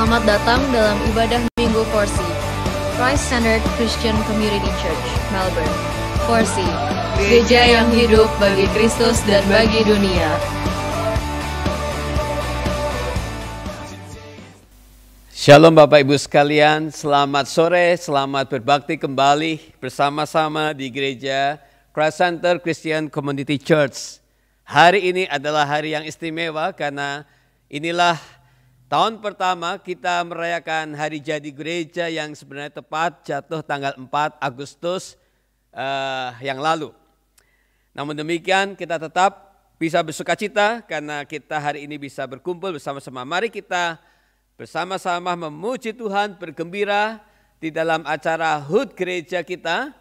Selamat datang dalam ibadah Minggu Forsi, Christ-Centered Christian Community Church, Melbourne. Forsi, gereja yang hidup bagi Kristus dan bagi dunia. Shalom Bapak Ibu sekalian, selamat sore, selamat berbakti kembali bersama-sama di gereja Christ-Centered Christian Community Church. Hari ini adalah hari yang istimewa karena inilah tahun pertama kita merayakan hari jadi gereja yang sebenarnya tepat jatuh tanggal 4 Agustus yang lalu. Namun demikian kita tetap bisa bersukacita karena kita hari ini bisa berkumpul bersama-sama. Mari kita bersama-sama memuji Tuhan, bergembira di dalam acara HUT gereja kita.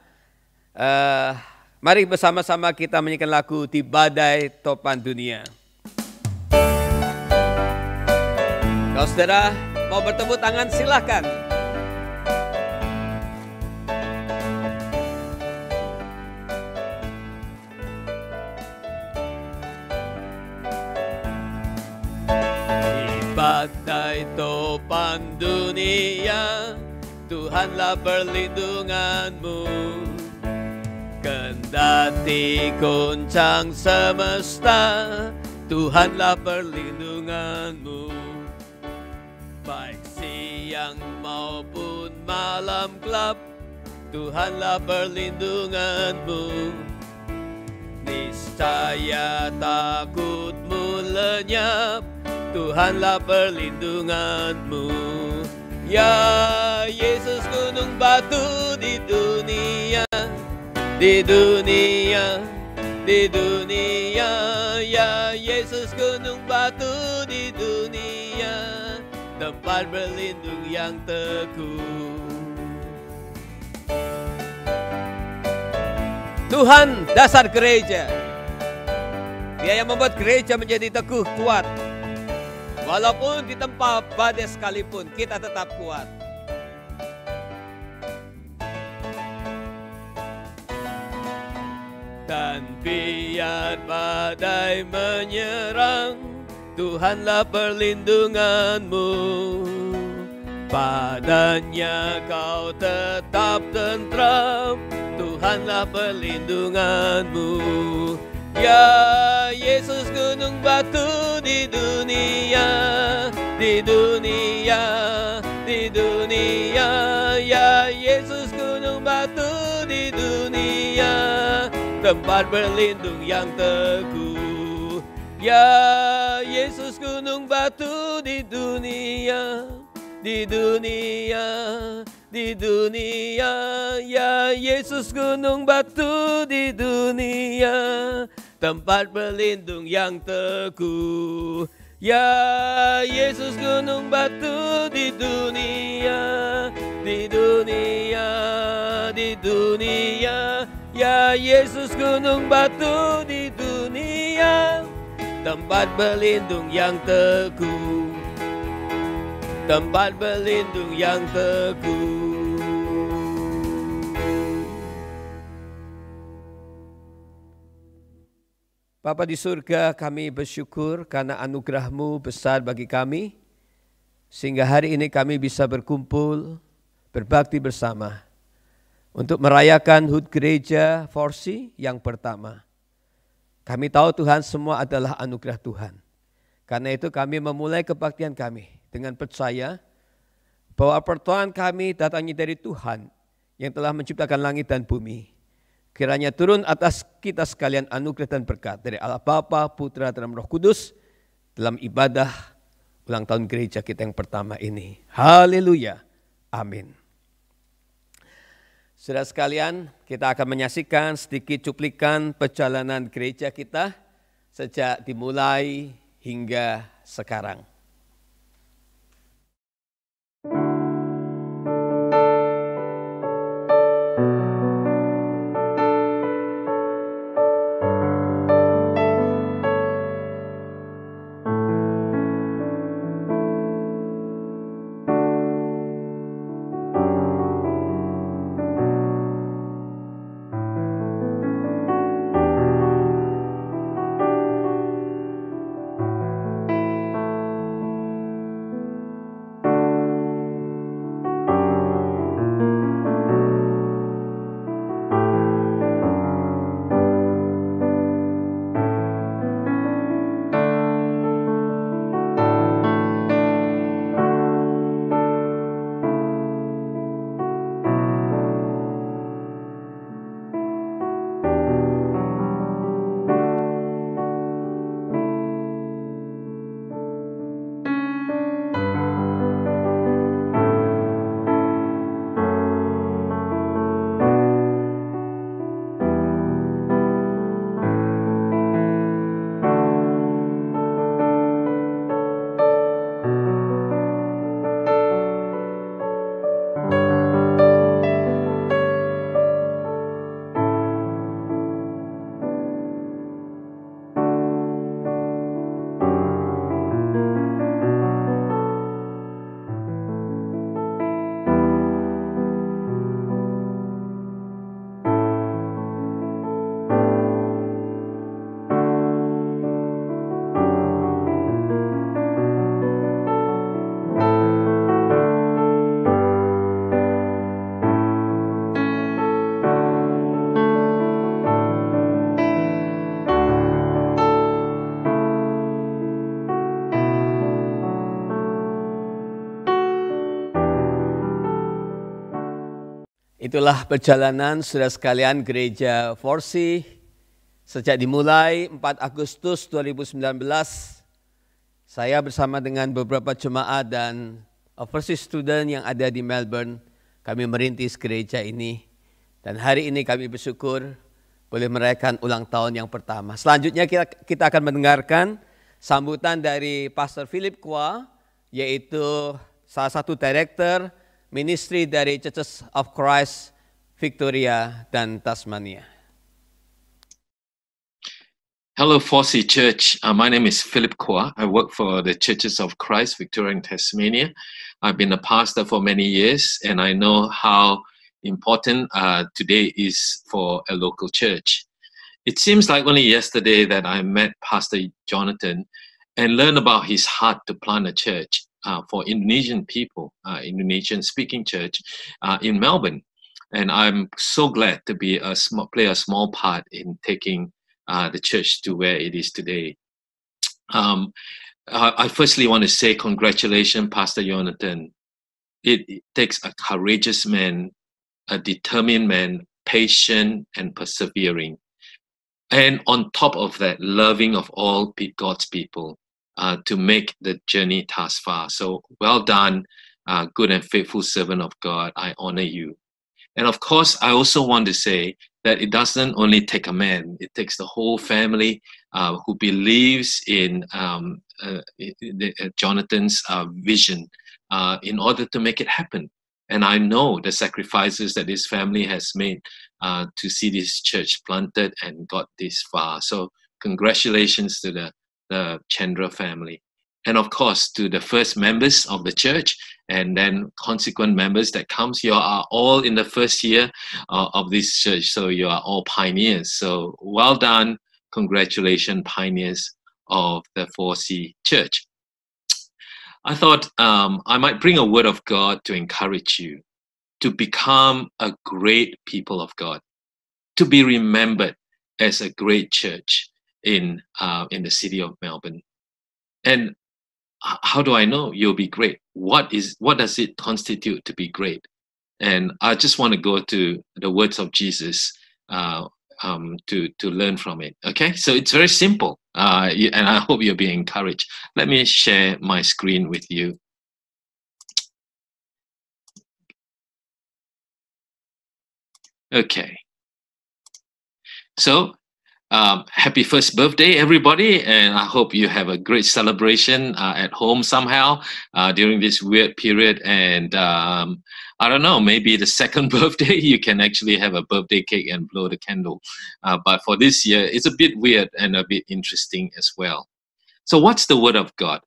Mari bersama-sama kita menyanyikan lagu Di Badai Topan Dunia. Kalau saudara mau bertepuk tangan silahkan. Di badai topan dunia, Tuhanlah perlindunganmu. Kendati goncang semesta, Tuhanlah perlindunganmu. Baik siang maupun malam gelap, Tuhanlah perlindunganmu. Niscaya takutmu lenyap, Tuhanlah perlindunganmu. Ya Yesus gunung batu di dunia, di dunia, di dunia. Ya Yesus gunung batu di dunia, tempat berlindung yang teguh. Tuhan dasar gereja, Dia yang membuat gereja menjadi teguh kuat. Walaupun di tempat badai sekalipun kita tetap kuat. Dan biar badai menyerang, Tuhanlah perlindunganmu. Padanya kau tetap tentram, Tuhanlah perlindunganmu. Ya Yesus gunung batu di dunia, di dunia, di dunia. Ya Yesus gunung batu di dunia, tempat berlindung yang teguh. Ya Yesus gunung batu di dunia, di dunia, di dunia. Ya Yesus gunung batu di dunia, tempat berlindung yang teguh. Ya Yesus gunung batu di dunia, di dunia, di dunia. Ya Yesus gunung batu di dunia, tempat berlindung yang teguh, tempat berlindung yang teguh. Bapa di surga, kami bersyukur karena anugerah-Mu besar bagi kami, sehingga hari ini kami bisa berkumpul, berbakti bersama, untuk merayakan HUT gereja Forsi yang pertama. Kami tahu Tuhan semua adalah anugerah Tuhan. Karena itu kami memulai kebaktian kami dengan percaya bahwa pertolongan kami datangnya dari Tuhan yang telah menciptakan langit dan bumi. Kiranya turun atas kita sekalian anugerah dan berkat dari Allah Bapa, Putra, dan Roh Kudus dalam ibadah ulang tahun gereja kita yang pertama ini. Haleluya. Amin. Saudara sekalian, kita akan menyaksikan sedikit cuplikan perjalanan gereja kita sejak dimulai hingga sekarang. Itulah perjalanan saudara sekalian gereja Forsi sejak dimulai 4 Agustus 2019. Saya bersama dengan beberapa jemaat dan overseas student yang ada di Melbourne, kami merintis gereja ini. Dan hari ini kami bersyukur boleh merayakan ulang tahun yang pertama. Selanjutnya kita akan mendengarkan sambutan dari Pastor Philip Kwa, yaitu salah satu director ministry dari Churches of Christ, Victoria dan Tasmania. Hello, Forsi Church. My name is Philip Kwa. I work for the Churches of Christ, Victoria and Tasmania. I've been a pastor for many years, and I know how important today is for a local church. It seems like only yesterday that I met Pastor Jonathan and learned about his heart to plant a church for Indonesian people, Indonesian-speaking church in Melbourne. And I'm so glad to be play a small part in taking the church to where it is today. I firstly want to say congratulations, Pastor Jonathan. It takes a courageous man, a determined man, patient and persevering. And on top of that, loving of all God's people to make the journey thus far. So well done, good and faithful servant of God. I honor you. And of course, I also want to say that it doesn't only take a man, it takes the whole family who believes in Jonathan's vision in order to make it happen. And I know the sacrifices that this family has made to see this church planted and got this far. So congratulations to the Chandra family. And of course, to the first members of the church and then consequent members that comes, you are all in the first year of this church. So you are all pioneers. So well done. Congratulations, pioneers of the 4C Church. I thought I might bring a word of God to encourage you to become a great people of God, to be remembered as a great church in the city of Melbourne. And how do I know you'll be great? What does it constitute to be great? And I just want to go to the words of Jesus to learn from it. Okay, so it's very simple, and I hope you'll be encouraged. Let me share my screen with you. Okay, so happy first birthday, everybody, and I hope you have a great celebration at home somehow during this weird period. And I don't know, maybe the second birthday you can actually have a birthday cake and blow the candle. But for this year, it's a bit weird and a bit interesting as well. So what's the word of God?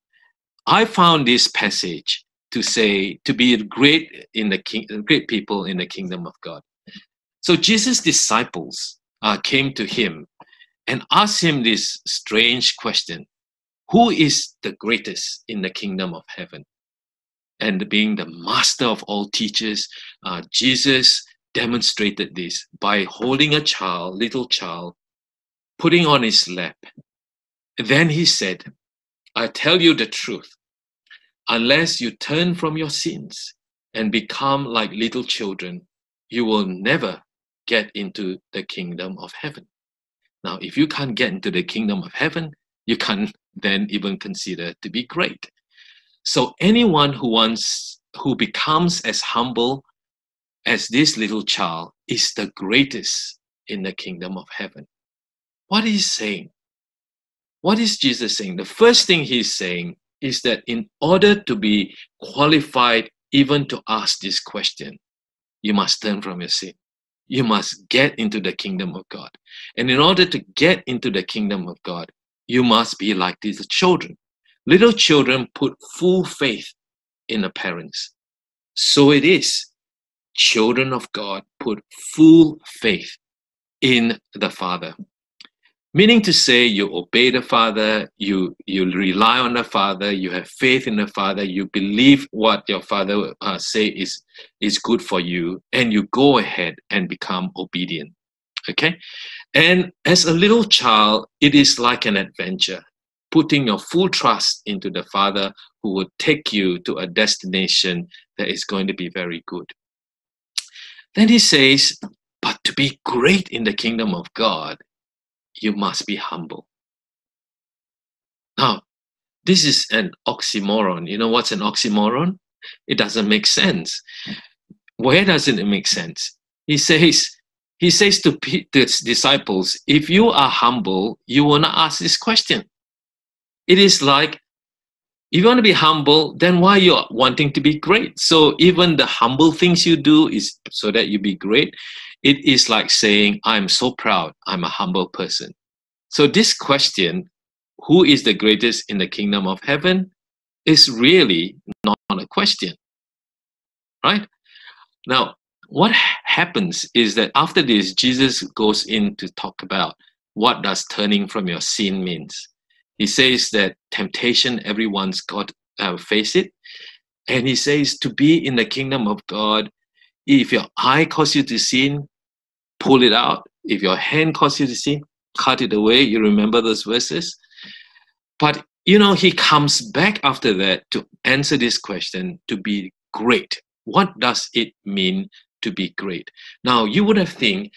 I found this passage to say to be great great people in the kingdom of God. So Jesus' disciples came to him and asked him this strange question: who is the greatest in the kingdom of heaven? And being the master of all teachers, Jesus demonstrated this by holding a little child, putting on his lap. Then he said, I tell you the truth, unless you turn from your sins and become like little children, you will never get into the kingdom of heaven. Now, if you can't get into the kingdom of heaven, you can't then even consider to be great. So anyone who becomes as humble as this little child is the greatest in the kingdom of heaven. What is he saying? What is Jesus saying? The first thing he's saying is that in order to be qualified even to ask this question, you must turn from your sin. You must get into the kingdom of God. And in order to get into the kingdom of God, you must be like these children. Little children put full faith in the parents. So it is. Children of God put full faith in the Father. Meaning to say, you obey the Father, you rely on the Father, you have faith in the Father, you believe what your Father say is good for you, and you go ahead and become obedient. Okay? And as a little child, it is like an adventure, putting your full trust into the Father who will take you to a destination that is going to be very good. Then he says, but to be great in the kingdom of God, you must be humble. Now, this is an oxymoron. You know what's an oxymoron? It doesn't make sense. Where doesn't it make sense? He says to the disciples, if you are humble, you will not ask this question. It is like, if you want to be humble, then why you're wanting to be great? So even the humble things you do is so that you be great. It is like saying, I'm so proud, I'm a humble person. So this question, who is the greatest in the kingdom of heaven, is really not a question, right? Now, what happens is that after this, Jesus goes in to talk about what does turning from your sin means. He says that temptation, everyone's got to face it. And he says to be in the kingdom of God, if your eye causes you to sin, pull it out. If your hand causes you to sin, cut it away. You remember those verses? But, you know, he comes back after that to answer this question, to be great. What does it mean to be great? Now, you would have think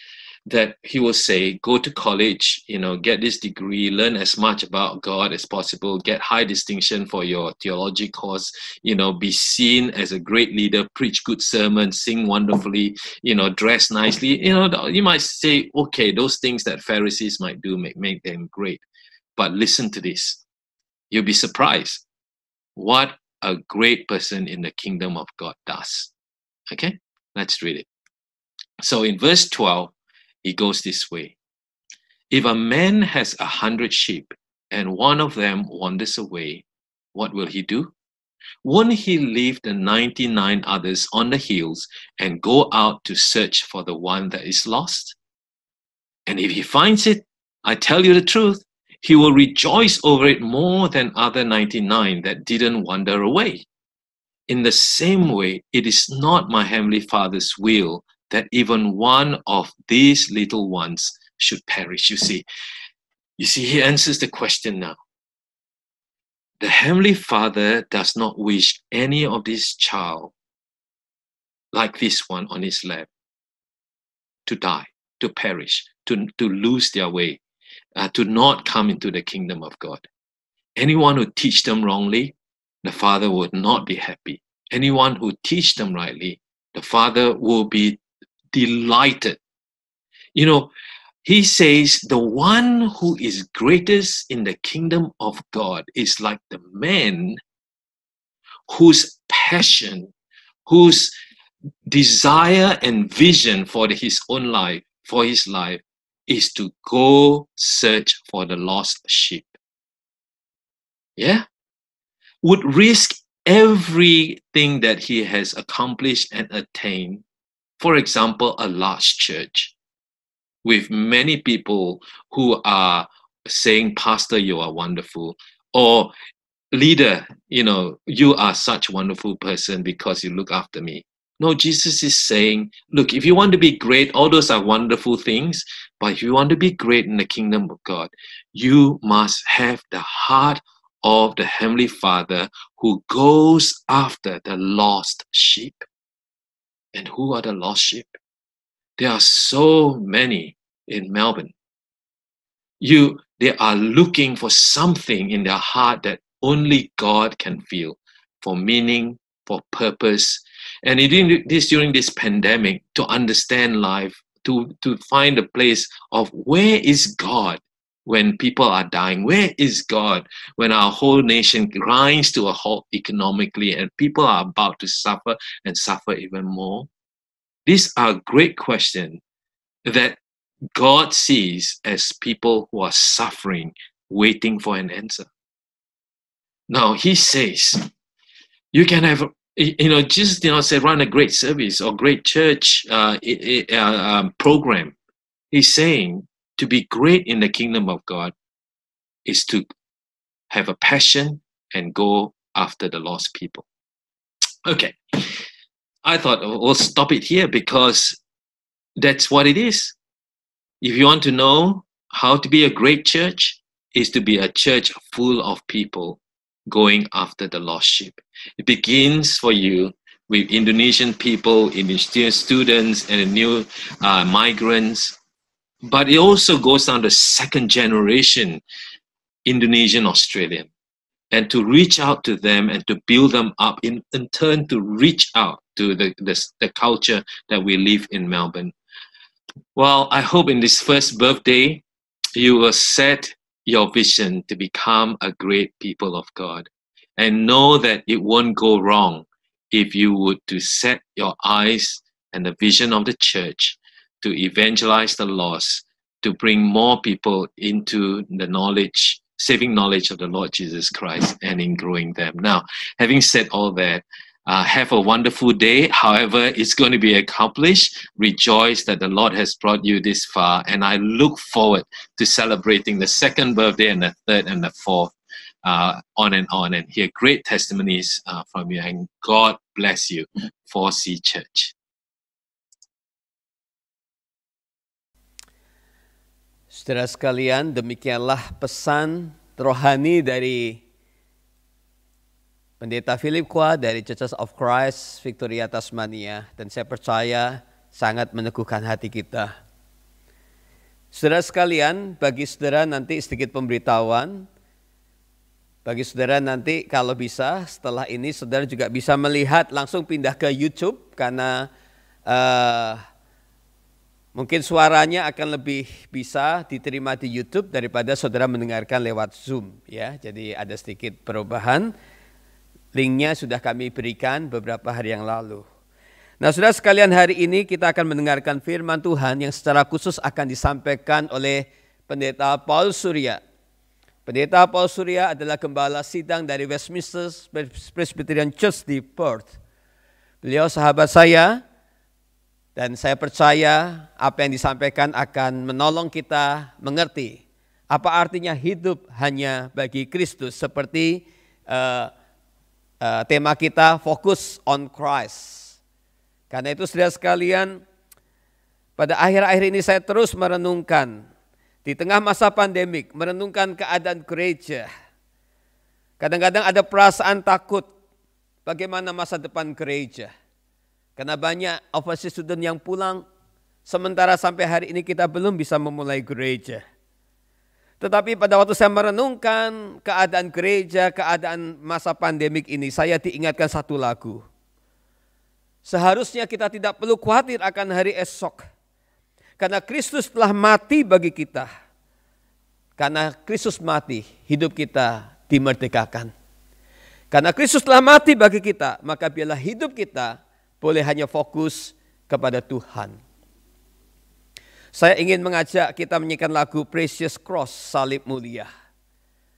that he will say, go to college, you know, get this degree, learn as much about God as possible, get high distinction for your theology course, you know, be seen as a great leader, preach good sermons, sing wonderfully, you know, dress nicely. You know, you might say, okay, those things that Pharisees might do make them great. But listen to this. You'll be surprised what a great person in the kingdom of God does. Okay, let's read it. So in verse 12, he goes this way. If a man has 100 sheep and one of them wanders away, what will he do? Won't he leave the 99 others on the hills and go out to search for the one that is lost? And if he finds it, I tell you the truth, he will rejoice over it more than other 99 that didn't wander away. In the same way, it is not my heavenly Father's will that even one of these little ones should perish. You see, he answers the question now. The Heavenly Father does not wish any of this child, like this one on his lap, to die, to perish, to lose their way, to not come into the kingdom of God. Anyone who teach them wrongly, the Father would not be happy. Anyone who teach them rightly, the Father will be delighted. You know, he says the one who is greatest in the kingdom of God is like the man whose passion, whose desire and vision for his own life, for his life, is to go search for the lost sheep. Yeah? Would risk everything that he has accomplished and attained. For example, a large church with many people who are saying, Pastor, you are wonderful, or leader, you know, you are such a wonderful person because you look after me. No, Jesus is saying, look, if you want to be great, all those are wonderful things, but if you want to be great in the kingdom of God, you must have the heart of the Heavenly Father who goes after the lost sheep. And who are the lost sheep? There are so many in Melbourne. They are looking for something in their heart that only God can feel, for meaning, for purpose. And during this pandemic, to understand life, to find a place of where is God when people are dying? Where is God when our whole nation grinds to a halt economically and people are about to suffer and suffer even more? These are great questions that God sees as people who are suffering, waiting for an answer. Now, he says, you can have, Jesus did not say run a great service or great church program. He's saying to be great in the kingdom of God is to have a passion and go after the lost people. Okay. I thought we'll stop it here because that's what it is. If you want to know how to be a great church, is to be a church full of people going after the lost sheep. It begins for you with Indonesian people, Indonesian students, and new migrants. But it also goes down to second generation Indonesian Australian, and to reach out to them and to build them up, in turn to reach out to the culture that we live in Melbourne. Well, I hope in this first birthday, you will set your vision to become a great people of God, and know that it won't go wrong if you would to set your eyes and the vision of the church to evangelize the lost, to bring more people into the knowledge, saving knowledge of the Lord Jesus Christ, and in growing them. Now, having said all that, have a wonderful day. However, it's going to be accomplished. Rejoice that the Lord has brought you this far, and I look forward to celebrating the second birthday and the third and the fourth, on, and hear great testimonies from you. And God bless you, 4C Church. Saudara sekalian, demikianlah pesan rohani dari Pendeta Philip Kwa dari Churches of Christ Victoria Tasmania, dan saya percaya sangat meneguhkan hati kita. Saudara sekalian, bagi saudara nanti sedikit pemberitahuan. Bagi saudara nanti kalau bisa setelah ini saudara juga bisa melihat, langsung pindah ke YouTube, karena mungkin suaranya akan lebih bisa diterima di YouTube daripada saudara mendengarkan lewat Zoom, ya. Jadi ada sedikit perubahan. Linknya sudah kami berikan beberapa hari yang lalu. Nah, saudara sekalian, hari ini kita akan mendengarkan firman Tuhan yang secara khusus akan disampaikan oleh Pendeta Paul Surya. Pendeta Paul Surya adalah gembala sidang dari Westminster Presbyterian Church di Perth. Beliau sahabat saya, dan saya percaya apa yang disampaikan akan menolong kita mengerti apa artinya hidup hanya bagi Kristus, seperti tema kita, Focus on Christ. Karena itu saudara sekalian, pada akhir-akhir ini saya terus merenungkan, di tengah masa pandemik, merenungkan keadaan gereja. Kadang-kadang ada perasaan takut bagaimana masa depan gereja. Karena banyak overseas student yang pulang, sementara sampai hari ini kita belum bisa memulai gereja. Tetapi pada waktu saya merenungkan keadaan gereja, keadaan masa pandemik ini, saya diingatkan satu lagu. Seharusnya kita tidak perlu khawatir akan hari esok. Karena Kristus telah mati bagi kita. Karena Kristus mati, hidup kita dimerdekakan. Karena Kristus telah mati bagi kita, maka biarlah hidup kita boleh hanya fokus kepada Tuhan. Saya ingin mengajak kita menyanyikan lagu Precious Cross, Salib Mulia.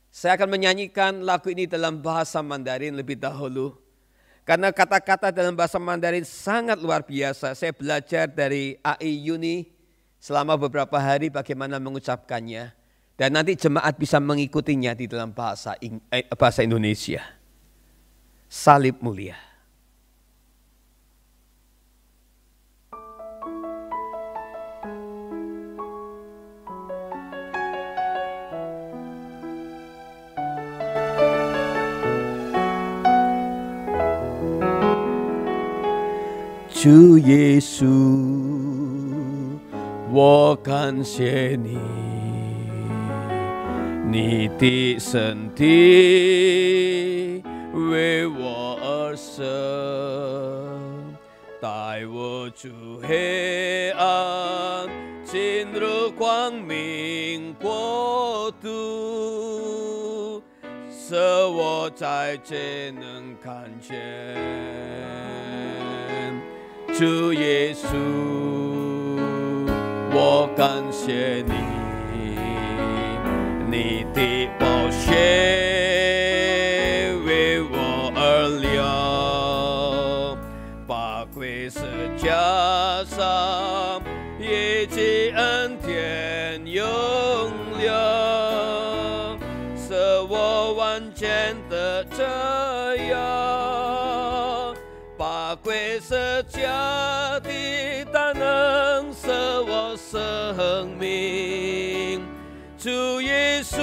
Saya akan menyanyikan lagu ini dalam bahasa Mandarin lebih dahulu. Karena kata-kata dalam bahasa Mandarin sangat luar biasa. Saya belajar dari AI Yuni selama beberapa hari bagaimana mengucapkannya. Dan nanti jemaat bisa mengikutinya di dalam bahasa Indonesia. Salib Mulia. 주 예수, 我感谢你，你的身体为我而生，带我出黑暗，进入光明国度，使我再见能看见。主耶稣，我感谢你，你的宝血为我而流，宝贵是加上一切恩典永留，使我完全的这样。宝贵是加的大能使我生命，主耶稣，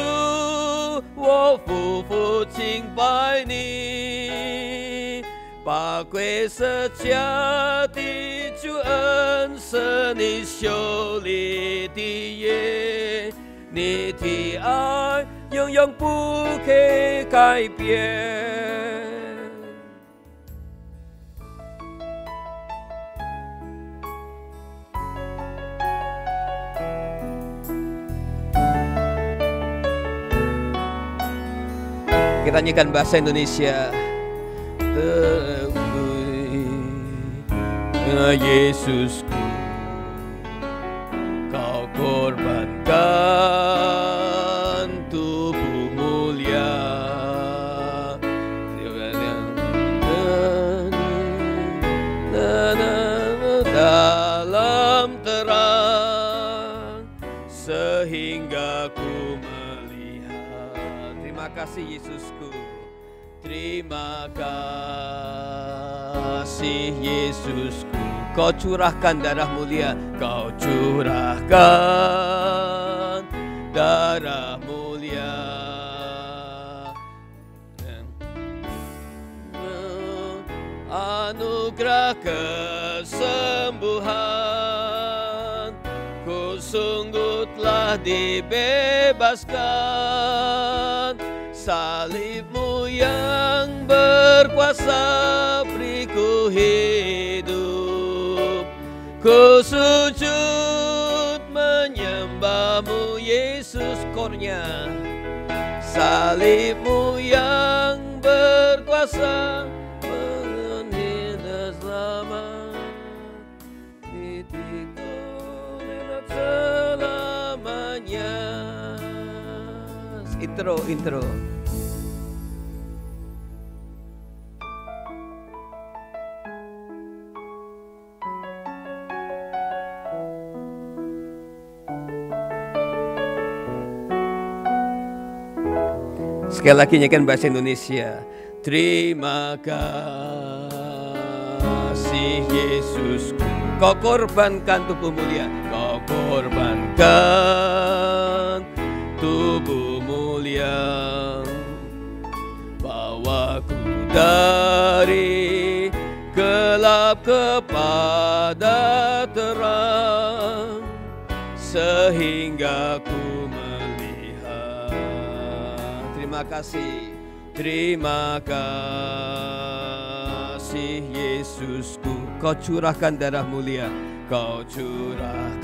我夫妇敬拜你，把贵色家的主恩是你修理的耶，你的爱永远不可改变。Kita nyanyikan bahasa Indonesia. Yesusku, Kau korbankan tubuh mulia dalam terang sehingga ku melihat. Terima kasih Yesusku. Terima kasih Yesusku, Kau curahkan darah mulia, Kau curahkan darah mulia. Anugerah kesembuhan, ku sungguh telah dibebaskan. Salibmu yang berkuasa beriku hidup. Ku sujud menyembahmu Yesus kornya. Salibmu yang berkuasa mengenai selamat titikku selamanya. Intro. Sekali lagi nyanyikan bahasa Indonesia. Terima kasih Yesusku, Kau korbankan tubuh mulia, Kau korbankan tubuh mulia, bawaku dari gelap kepada terang, sehingga ku melihat. Terima kasih Yesusku, Kau curahkan darah mulia, Kau curahkan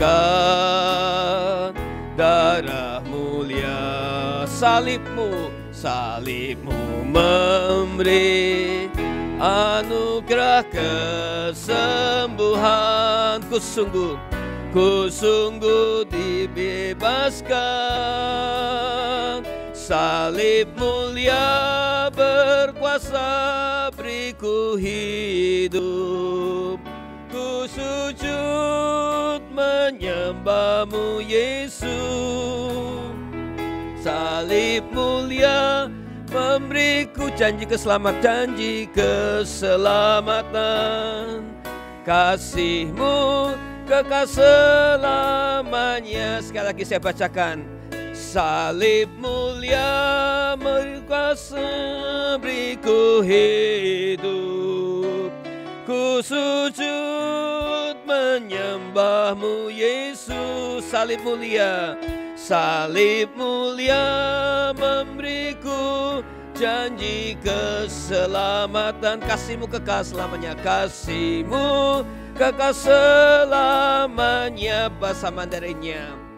darah mulia. Salibmu memberi anugerah kesembuhan. Ku sungguh dibebaskan. Salib mulia berkuasa beriku hidup. Ku sujud menyembahmu Yesus. Salib mulia memberiku janji keselamatan. Kasih-Mu kekal selamanya. Sekali lagi saya bacakan. Salib mulia berkuasa beriku hidup. Ku sujud menyembahmu Yesus. Salib mulia memberiku janji keselamatan. Kasih-Mu kekal selamanya. Kasih-Mu kekal selamanya. Bahasa Mandarinya.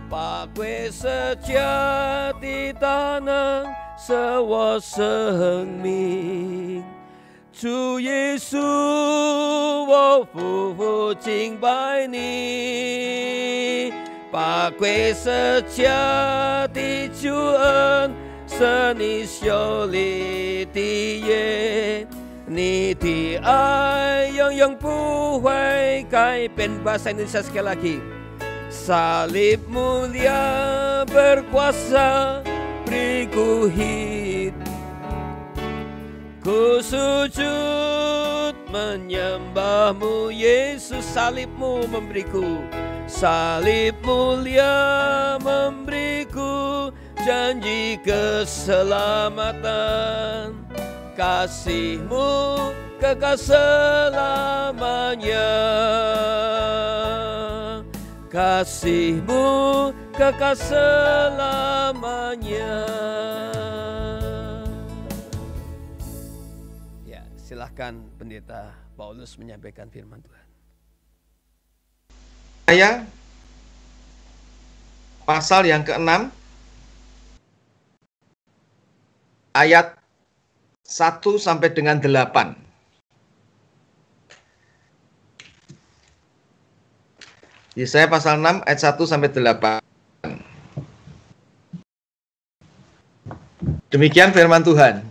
Pakwe sejati tanang sewa seng ming. Chu Yesu wo fu fu jing bai ni. Pakwe sejati juan seni xiu li di ye. Ni di ai yang bu hui kai pen. Bahasa Indonesia sekali lagi. Salib mulia berkuasa beriku hidup. Ku sujud menyembahmu Yesus. Salib-Mu memberiku. Salib mulia memberiku janji keselamatan. Kasih-Mu kekal selamanya. Kasih-Mu kekal selamanya. Ya, silahkan Pendeta Paulus menyampaikan firman Tuhan. Saya pasal yang ke-6 ayat 1 sampai dengan 8. Yesaya pasal 6 ayat 1 sampai 8. Demikian firman Tuhan.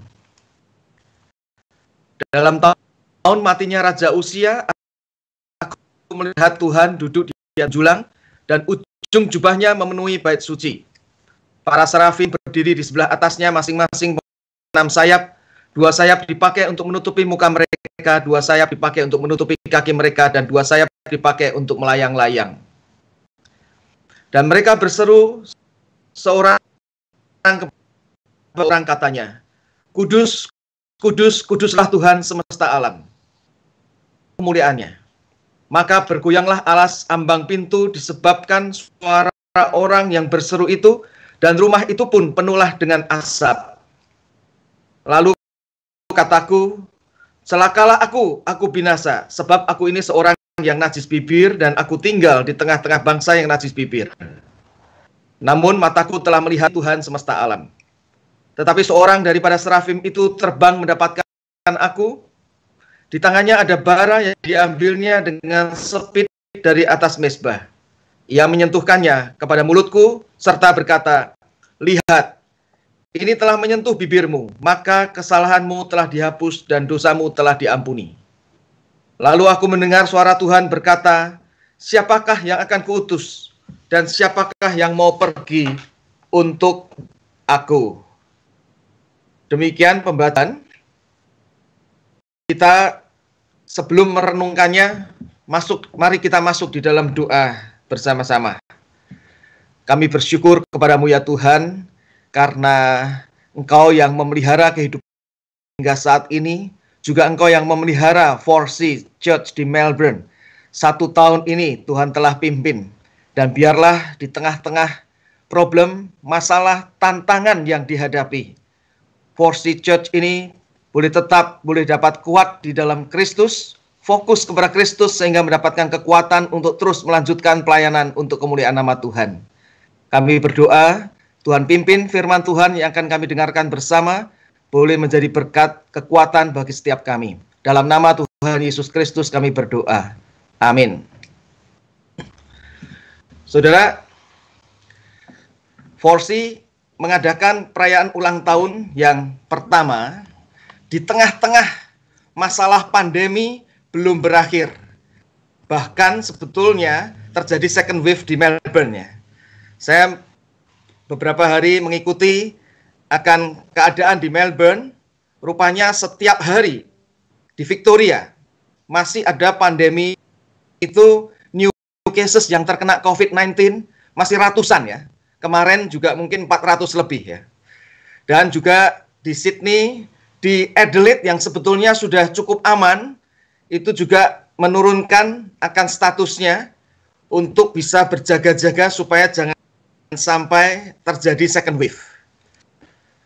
Dalam tahun matinya Raja Uzia, aku melihat Tuhan duduk di atas julang dan ujung jubahnya memenuhi bait suci. Para serafim berdiri di sebelah atasnya masing-masing 6 sayap. 2 sayap dipakai untuk menutupi muka mereka, 2 sayap dipakai untuk menutupi kaki mereka, dan 2 sayap dipakai untuk melayang-layang. Dan mereka berseru seorang ke orang katanya, Kudus, kudus, kuduslah Tuhan semesta alam, kemuliaannya. Maka bergoyanglah alas ambang pintu disebabkan suara orang yang berseru itu, dan rumah itu pun penuhlah dengan asap. Lalu kataku, celakalah aku binasa, sebab aku ini seorang yang najis bibir, dan aku tinggal di tengah-tengah bangsa yang najis bibir. Namun mataku telah melihat Tuhan semesta alam. Tetapi seorang daripada serafim itu terbang mendapatkan aku. Di tangannya ada bara yang diambilnya dengan sepit dari atas mezbah. Ia menyentuhkannya kepada mulutku, serta berkata, lihat, ini telah menyentuh bibirmu, maka kesalahanmu telah dihapus dan dosamu telah diampuni. Lalu aku mendengar suara Tuhan berkata, siapakah yang akan kuutus, dan siapakah yang mau pergi untuk aku? Demikian pembacaan. Kita sebelum merenungkannya, mari kita masuk di dalam doa bersama-sama. Kami bersyukur kepadamu ya Tuhan, karena Engkau yang memelihara kehidupan hingga saat ini, juga Engkau yang memelihara Forsey Church di Melbourne. 1 tahun ini Tuhan telah pimpin, dan biarlah di tengah-tengah problem, masalah, tantangan yang dihadapi, Forsey Church ini boleh dapat kuat di dalam Kristus, fokus kepada Kristus sehingga mendapatkan kekuatan untuk terus melanjutkan pelayanan untuk kemuliaan nama Tuhan. Kami berdoa, Tuhan pimpin firman Tuhan yang akan kami dengarkan bersama, boleh menjadi berkat kekuatan bagi setiap kami. Dalam nama Tuhan Yesus Kristus kami berdoa. Amin. Saudara, Forsey mengadakan perayaan ulang tahun yang pertama di tengah-tengah masalah pandemi belum berakhir. Bahkan sebetulnya terjadi second wave di Melbourne ya. Saya beberapa hari mengikuti akan keadaan di Melbourne. Rupanya setiap hari di Victoria masih ada pandemi itu, new cases yang terkena COVID-19 masih ratusan ya. Kemarin juga mungkin 400 lebih ya. Dan juga di Sydney, di Adelaide yang sebetulnya sudah cukup aman, itu juga menurunkan akan statusnya untuk bisa berjaga-jaga supaya jangan sampai terjadi second wave.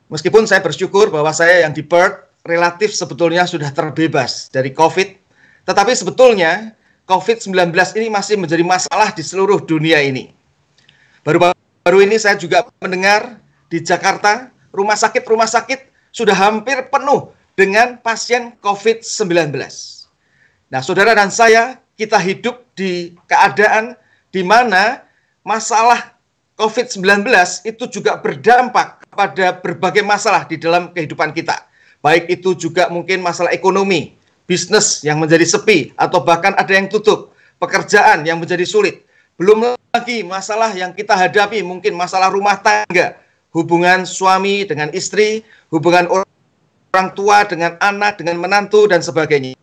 Meskipun saya bersyukur bahwa saya yang di Perth relatif sebetulnya sudah terbebas dari COVID, tetapi sebetulnya COVID-19 ini masih menjadi masalah di seluruh dunia ini. Baru ini saya juga mendengar di Jakarta, rumah sakit sudah hampir penuh dengan pasien COVID-19. Nah, saudara dan saya, kita hidup di keadaan di mana masalah COVID-19 itu juga berdampak pada berbagai masalah di dalam kehidupan kita. Baik itu juga mungkin masalah ekonomi, bisnis yang menjadi sepi, atau bahkan ada yang tutup, pekerjaan yang menjadi sulit. Belum lagi masalah yang kita hadapi, mungkin masalah rumah tangga, hubungan suami dengan istri, hubungan orang tua dengan anak, dengan menantu, dan sebagainya.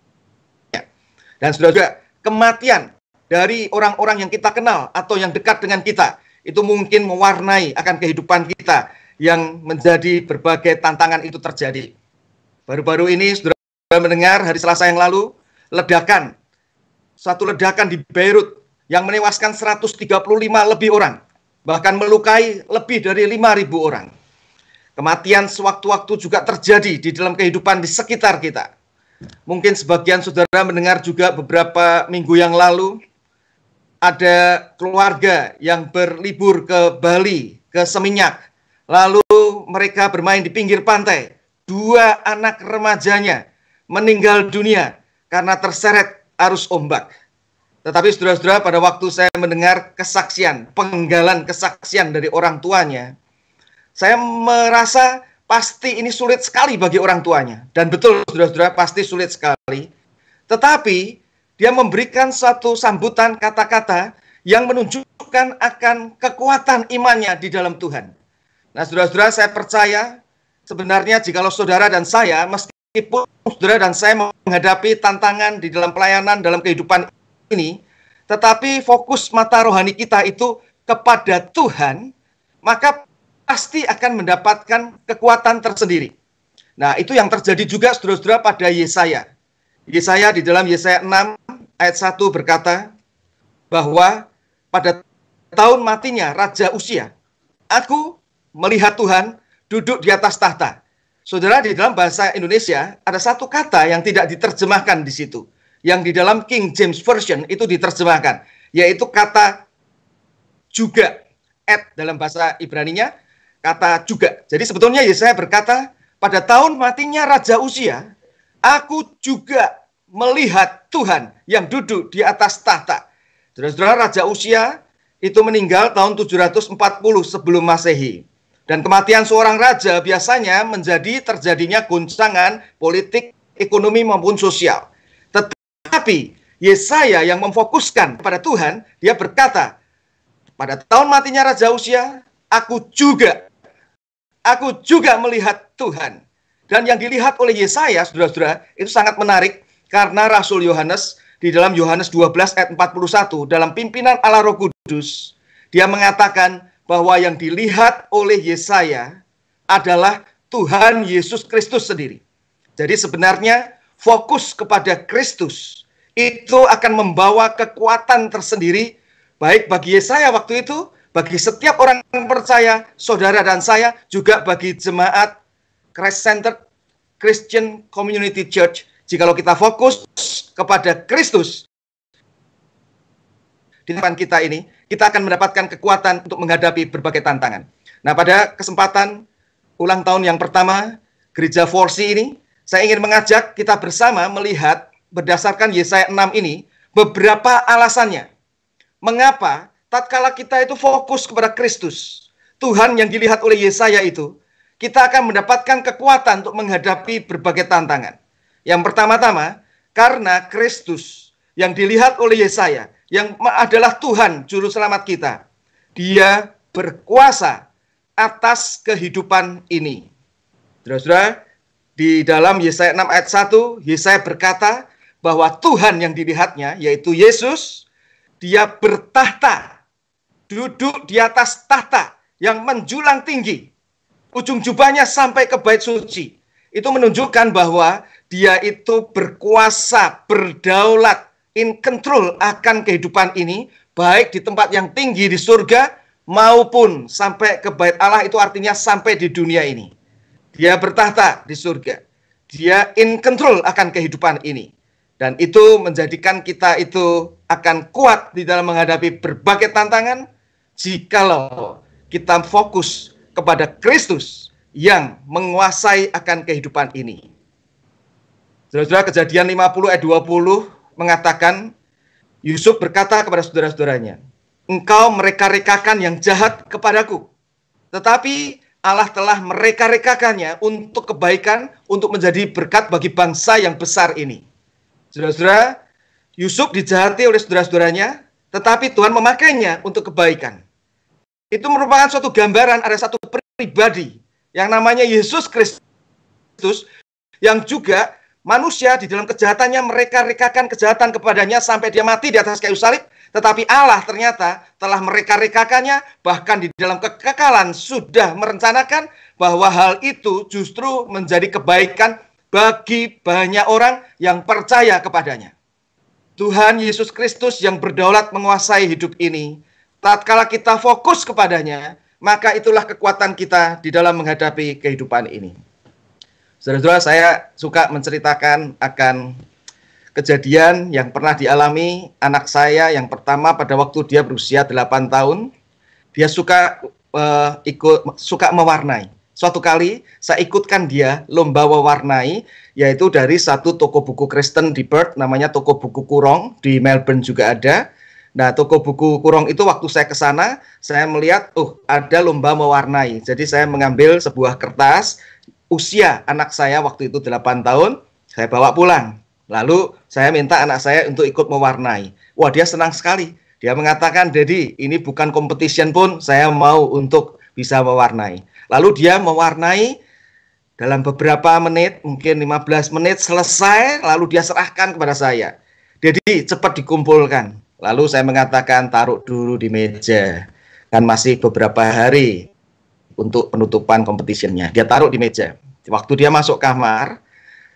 Dan sudah juga kematian dari orang-orang yang kita kenal atau yang dekat dengan kita, itu mungkin mewarnai akan kehidupan kita yang menjadi berbagai tantangan itu terjadi. Baru-baru ini, saudara mendengar hari Selasa yang lalu, satu ledakan di Beirut yang menewaskan 135 lebih orang, bahkan melukai lebih dari 5.000 orang. Kematian sewaktu-waktu juga terjadi di dalam kehidupan di sekitar kita. Mungkin sebagian saudara mendengar juga beberapa minggu yang lalu, ada keluarga yang berlibur ke Bali, ke Seminyak. Lalu mereka bermain di pinggir pantai. 2 anak remajanya meninggal dunia karena terseret arus ombak. Tetapi saudara-saudara, pada waktu saya mendengar kesaksian, penggalan kesaksian dari orang tuanya, saya merasa pasti ini sulit sekali bagi orang tuanya. Dan betul saudara-saudara, pasti sulit sekali. Tetapi dia memberikan satu sambutan kata-kata yang menunjukkan akan kekuatan imannya di dalam Tuhan. Nah, saudara-saudara, saya percaya sebenarnya jikalau saudara dan saya, meskipun saudara dan saya menghadapi tantangan di dalam pelayanan, dalam kehidupan ini, tetapi fokus mata rohani kita itu kepada Tuhan, maka pasti akan mendapatkan kekuatan tersendiri. Nah, itu yang terjadi juga saudara-saudara pada Yesaya. Yesaya di dalam Yesaya 6 ayat 1 berkata bahwa pada tahun matinya Raja Uzia, aku melihat Tuhan duduk di atas tahta. Saudara, di dalam bahasa Indonesia ada satu kata yang tidak diterjemahkan di situ, yang di dalam King James Version itu diterjemahkan, yaitu kata juga. Dalam bahasa Ibraninya kata juga. Jadi sebetulnya Yesaya berkata, pada tahun matinya Raja Uzia, aku juga melihat Tuhan yang duduk di atas tahta. Saudara-saudara, Raja Uzia itu meninggal tahun 740 sebelum Masehi. Dan kematian seorang raja biasanya menjadi terjadinya goncangan politik, ekonomi maupun sosial. Tetapi Yesaya yang memfokuskan pada Tuhan, dia berkata, pada tahun matinya Raja Uzia, aku juga melihat Tuhan. Dan yang dilihat oleh Yesaya, saudara-saudara, itu sangat menarik. Karena Rasul Yohanes di dalam Yohanes 12 ayat 41 dalam pimpinan Allah Roh Kudus, dia mengatakan bahwa yang dilihat oleh Yesaya adalah Tuhan Yesus Kristus sendiri. Jadi sebenarnya fokus kepada Kristus itu akan membawa kekuatan tersendiri, baik bagi Yesaya waktu itu, bagi setiap orang yang percaya, saudara dan saya, juga bagi jemaat Christ-centered Christian Community Church. Jikalau kita fokus kepada Kristus di depan kita ini, kita akan mendapatkan kekuatan untuk menghadapi berbagai tantangan. Nah, pada kesempatan ulang tahun yang pertama Gereja Forsi ini, saya ingin mengajak kita bersama melihat berdasarkan Yesaya 6 ini beberapa alasannya. Mengapa tatkala kita itu fokus kepada Kristus, Tuhan yang dilihat oleh Yesaya itu, kita akan mendapatkan kekuatan untuk menghadapi berbagai tantangan. Yang pertama-tama, karena Kristus yang dilihat oleh Yesaya, yang adalah Tuhan Juru Selamat kita, Dia berkuasa atas kehidupan ini. Saudara-saudara, di dalam Yesaya 6 ayat 1, Yesaya berkata bahwa Tuhan yang dilihatnya, yaitu Yesus, Dia bertahta, duduk di atas tahta yang menjulang tinggi. Ujung jubahnya sampai ke bait suci. Itu menunjukkan bahwa Dia itu berkuasa, berdaulat, in control akan kehidupan ini, baik di tempat yang tinggi di surga, maupun sampai ke bait Allah, itu artinya sampai di dunia ini. Dia bertahta di surga. Dia in control akan kehidupan ini. Dan itu menjadikan kita itu akan kuat di dalam menghadapi berbagai tantangan, jikalau kita fokus kepada Kristus yang menguasai akan kehidupan ini. Saudara-saudara, Kejadian 50 ayat 20 mengatakan, Yusuf berkata kepada saudara-saudaranya, engkau mereka-rekakan yang jahat kepadaku, tetapi Allah telah mereka-rekakannya untuk kebaikan, untuk menjadi berkat bagi bangsa yang besar ini. Saudara-saudara, Yusuf dijahati oleh saudara-saudaranya, tetapi Tuhan memakainya untuk kebaikan. Itu merupakan suatu gambaran, ada satu pribadi yang namanya Yesus Kristus, yang juga manusia di dalam kejahatannya mereka-rekakan kejahatan kepadanya sampai dia mati di atas kayu salib. Tetapi Allah ternyata telah mereka-rekakannya, bahkan di dalam kekekalan sudah merencanakan bahwa hal itu justru menjadi kebaikan bagi banyak orang yang percaya kepadanya. Tuhan Yesus Kristus yang berdaulat menguasai hidup ini. Tatkala kita fokus kepadanya, maka itulah kekuatan kita di dalam menghadapi kehidupan ini. Saudara-saudara, saya suka menceritakan akan kejadian yang pernah dialami anak saya yang pertama pada waktu dia berusia 8 tahun. Dia suka mewarnai. Suatu kali saya ikutkan dia lomba mewarnai, yaitu dari satu toko buku Kristen di Perth, namanya toko buku Kurong, di Melbourne juga ada. Nah, toko buku Kurong itu waktu saya ke sana, saya melihat, ada lomba mewarnai. Jadi saya mengambil sebuah kertas, usia anak saya waktu itu 8 tahun, saya bawa pulang. Lalu saya minta anak saya untuk ikut mewarnai. Wah, dia senang sekali. Dia mengatakan, "Daddy, ini bukan competition pun, saya mau untuk bisa mewarnai." Lalu dia mewarnai dalam beberapa menit, mungkin 15 menit selesai, lalu dia serahkan kepada saya. "Daddy, cepat dikumpulkan." Lalu saya mengatakan, "Taruh dulu di meja. Kan masih beberapa hari untuk penutupan competition-nya." Dia taruh di meja. Waktu dia masuk kamar,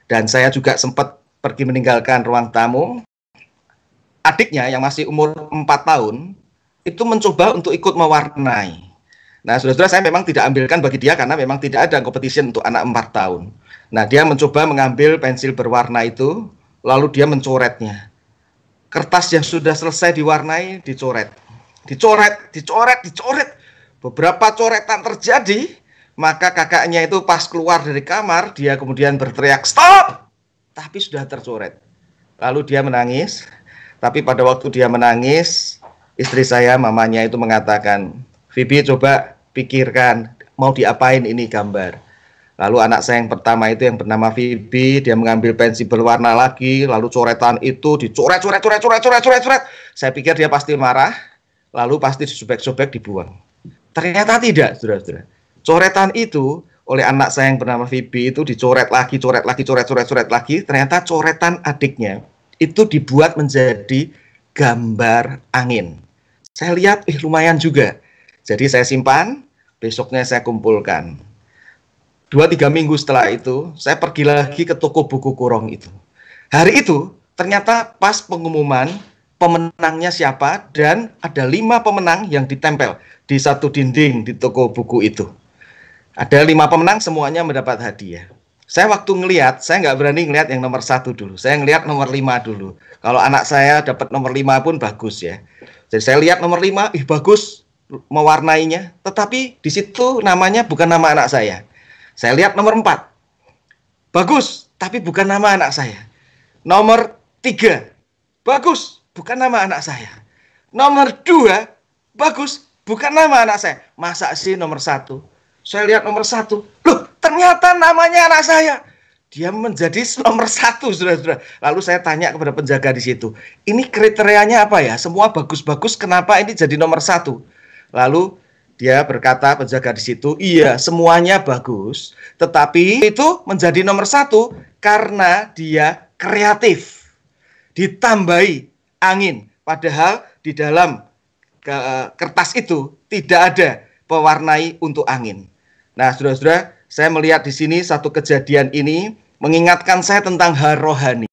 dan saya juga sempat pergi meninggalkan ruang tamu, adiknya yang masih umur 4 tahun, itu mencoba untuk ikut mewarnai. Nah, saudara-saudara, saya memang tidak ambilkan bagi dia karena memang tidak ada competition untuk anak 4 tahun. Nah, dia mencoba mengambil pensil berwarna itu, lalu dia mencoretnya. Kertas yang sudah selesai diwarnai, dicoret. Dicoret. Beberapa coretan terjadi, maka kakaknya itu pas keluar dari kamar, dia kemudian berteriak, "Stop!" Tapi sudah tercoret. Lalu dia menangis, tapi pada waktu dia menangis, istri saya, mamanya itu mengatakan, "Phoebe, coba pikirkan, mau diapain ini gambar?" Lalu anak saya yang pertama itu yang bernama Phoebe, dia mengambil pensil berwarna lagi, lalu coretan itu dicoret. Saya pikir dia pasti marah, lalu pasti disobek-sobek, dibuang. Ternyata tidak, saudara-saudara. Coretan itu oleh anak saya yang bernama Phoebe itu dicoret lagi. Ternyata coretan adiknya itu dibuat menjadi gambar angin. Saya lihat, lumayan juga. Jadi saya simpan, besoknya saya kumpulkan. 2-3 minggu setelah itu, saya pergi lagi ke toko buku Kurong itu. Hari itu, ternyata pas pengumuman pemenangnya siapa, dan ada 5 pemenang yang ditempel di satu dinding di toko buku itu. Ada 5 pemenang, semuanya mendapat hadiah. Saya waktu ngelihat, saya nggak berani ngelihat yang nomor 1 dulu. Saya ngelihat nomor 5 dulu. Kalau anak saya dapat nomor 5 pun bagus ya. Jadi saya lihat nomor 5, bagus mewarnainya. Tetapi di situ namanya bukan nama anak saya. Saya lihat nomor 4. Bagus, tapi bukan nama anak saya. Nomor 3. Bagus, bukan nama anak saya. Nomor 2. Bagus, bukan nama anak saya. Masa sih nomor 1? Saya lihat nomor 1. Loh, ternyata namanya anak saya. Dia menjadi nomor 1, saudara-saudara. Lalu saya tanya kepada penjaga di situ, "Ini kriterianya apa ya? Semua bagus-bagus, kenapa ini jadi nomor 1? Lalu dia berkata, penjaga di situ, "Iya, semuanya bagus. Tetapi itu menjadi nomor 1 karena dia kreatif. Ditambahi angin. Padahal di dalam kertas itu tidak ada pewarnai untuk angin." Nah, saudara-saudara, saya melihat di sini satu kejadian ini mengingatkan saya tentang hal rohani.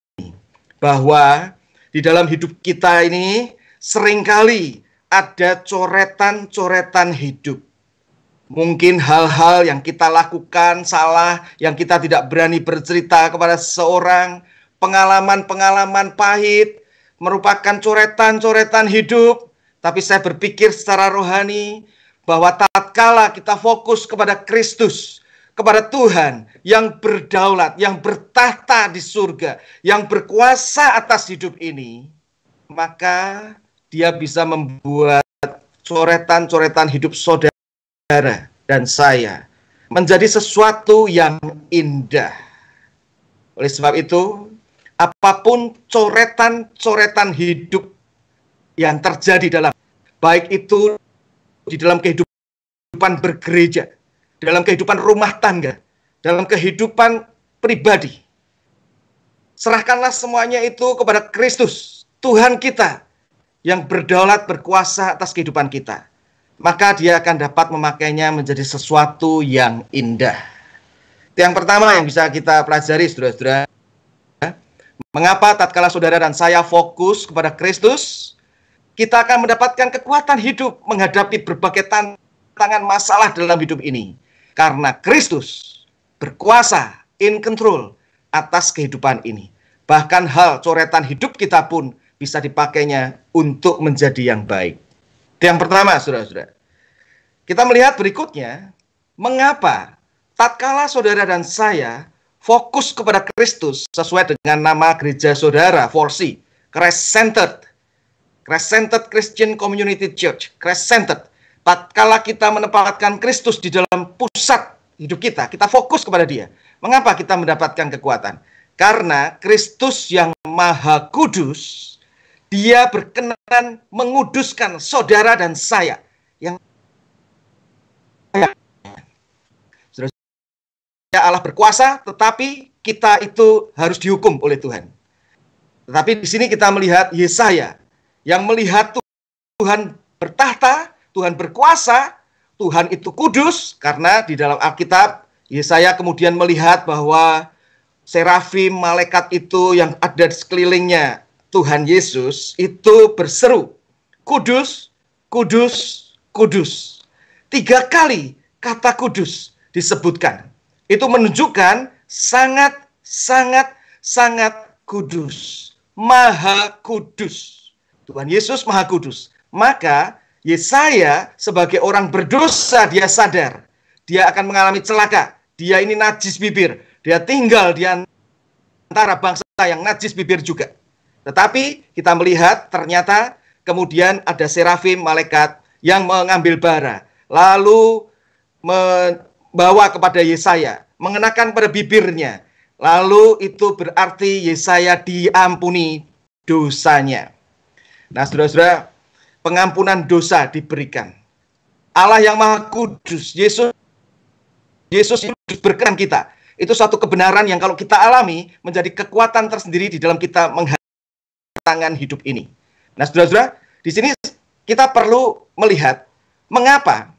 Bahwa di dalam hidup kita ini seringkali ada coretan-coretan hidup. Mungkin hal-hal yang kita lakukan salah, yang kita tidak berani bercerita kepada seseorang, pengalaman-pengalaman pahit, merupakan coretan-coretan hidup. Tapi saya berpikir secara rohani, bahwa tatkala kita fokus kepada Kristus, kepada Tuhan yang berdaulat, yang bertahta di surga, yang berkuasa atas hidup ini, maka Dia bisa membuat coretan-coretan hidup saudara dan saya menjadi sesuatu yang indah. Oleh sebab itu, apapun coretan-coretan hidup yang terjadi dalam, baik itu di dalam kehidupan bergereja, dalam kehidupan rumah tangga, dalam kehidupan pribadi, serahkanlah semuanya itu kepada Kristus, Tuhan kita, yang berdaulat berkuasa atas kehidupan kita. Maka Dia akan dapat memakainya menjadi sesuatu yang indah. Yang pertama yang bisa kita pelajari, saudara-saudara, mengapa tatkala saudara dan saya fokus kepada Kristus, kita akan mendapatkan kekuatan hidup menghadapi berbagai tantangan masalah dalam hidup ini. Karena Kristus berkuasa, in control atas kehidupan ini. Bahkan hal coretan hidup kita pun bisa dipakainya untuk menjadi yang baik. Itu yang pertama, saudara-saudara. Kita melihat berikutnya, mengapa tatkala saudara dan saya fokus kepada Kristus sesuai dengan nama gereja saudara, Forsi, Christ-centered Christian Community Church, Christ-centered. Tatkala kita menempatkan Kristus di dalam pusat hidup kita, kita fokus kepada Dia. Mengapa kita mendapatkan kekuatan? Karena Kristus yang Maha Kudus, Dia berkenan menguduskan saudara dan saya. Yang Allah berkuasa, tetapi kita itu harus dihukum oleh Tuhan. Tetapi di sini kita melihat Yesaya yang melihat Tuhan bertahta, Tuhan berkuasa, Tuhan itu kudus, karena di dalam Alkitab Yesaya kemudian melihat bahwa serafim, malaikat itu yang ada di sekelilingnya Tuhan Yesus itu berseru, kudus, kudus, kudus. 3 kali kata kudus disebutkan. Itu menunjukkan sangat, sangat, sangat kudus. Maha kudus. Tuhan Yesus Maha Kudus. Maka Yesaya sebagai orang berdosa, dia sadar dia akan mengalami celaka. Dia ini najis bibir. Dia tinggal di antara bangsa yang najis bibir juga. Tetapi kita melihat ternyata kemudian ada serafim, malaikat yang mengambil bara, lalu membawa kepada Yesaya, mengenakan pada bibirnya. Lalu itu berarti Yesaya diampuni dosanya. Nah, saudara-saudara, pengampunan dosa diberikan. Allah yang Maha Kudus, Yesus berkenan kita. Itu suatu kebenaran yang kalau kita alami menjadi kekuatan tersendiri di dalam kita menghadapi tantangan hidup ini. Nah, saudara-saudara, di sini kita perlu melihat mengapa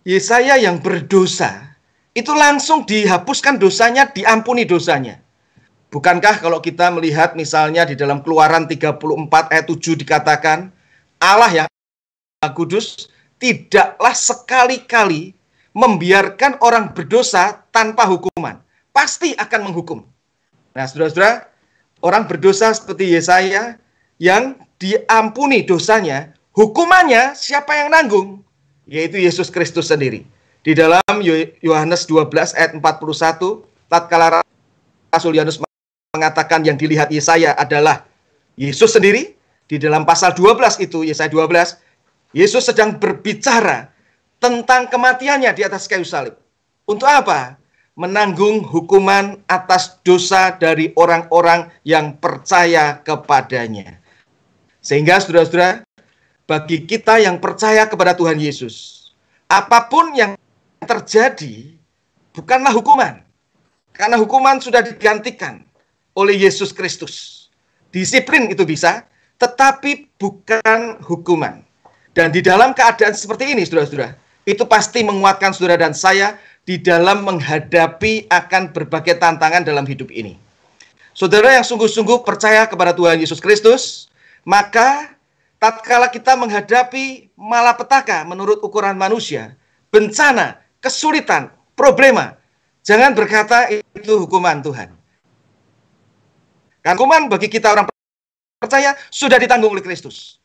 Yesaya yang berdosa itu langsung dihapuskan dosanya, diampuni dosanya. Bukankah kalau kita melihat misalnya di dalam Keluaran 34 ayat 7 dikatakan, Allah yang Maha Kudus tidaklah sekali-kali membiarkan orang berdosa tanpa hukuman. Pasti akan menghukum. Nah, saudara-saudara, orang berdosa seperti Yesaya yang diampuni dosanya, hukumannya siapa yang nanggung? Yaitu Yesus Kristus sendiri. Di dalam Yohanes 12 ayat 41, tatkala Rasul Yohanes mengatakan yang dilihat Yesaya adalah Yesus sendiri, di dalam pasal 12 itu, Yesaya 12, Yesus sedang berbicara tentang kematiannya di atas kayu salib. Untuk apa? Menanggung hukuman atas dosa dari orang-orang yang percaya kepadanya. Sehingga saudara-saudara, bagi kita yang percaya kepada Tuhan Yesus, apapun yang terjadi bukanlah hukuman. Karena hukuman sudah digantikan oleh Yesus Kristus. Disiplin itu bisa, tetapi bukan hukuman. Dan di dalam keadaan seperti ini, saudara-saudara, itu pasti menguatkan saudara dan saya di dalam menghadapi akan berbagai tantangan dalam hidup ini. Saudara yang sungguh-sungguh percaya kepada Tuhan Yesus Kristus, maka tatkala kita menghadapi malapetaka menurut ukuran manusia, bencana, kesulitan, problema, jangan berkata itu hukuman Tuhan. Karena hukuman bagi kita orang percaya sudah ditanggung oleh Kristus.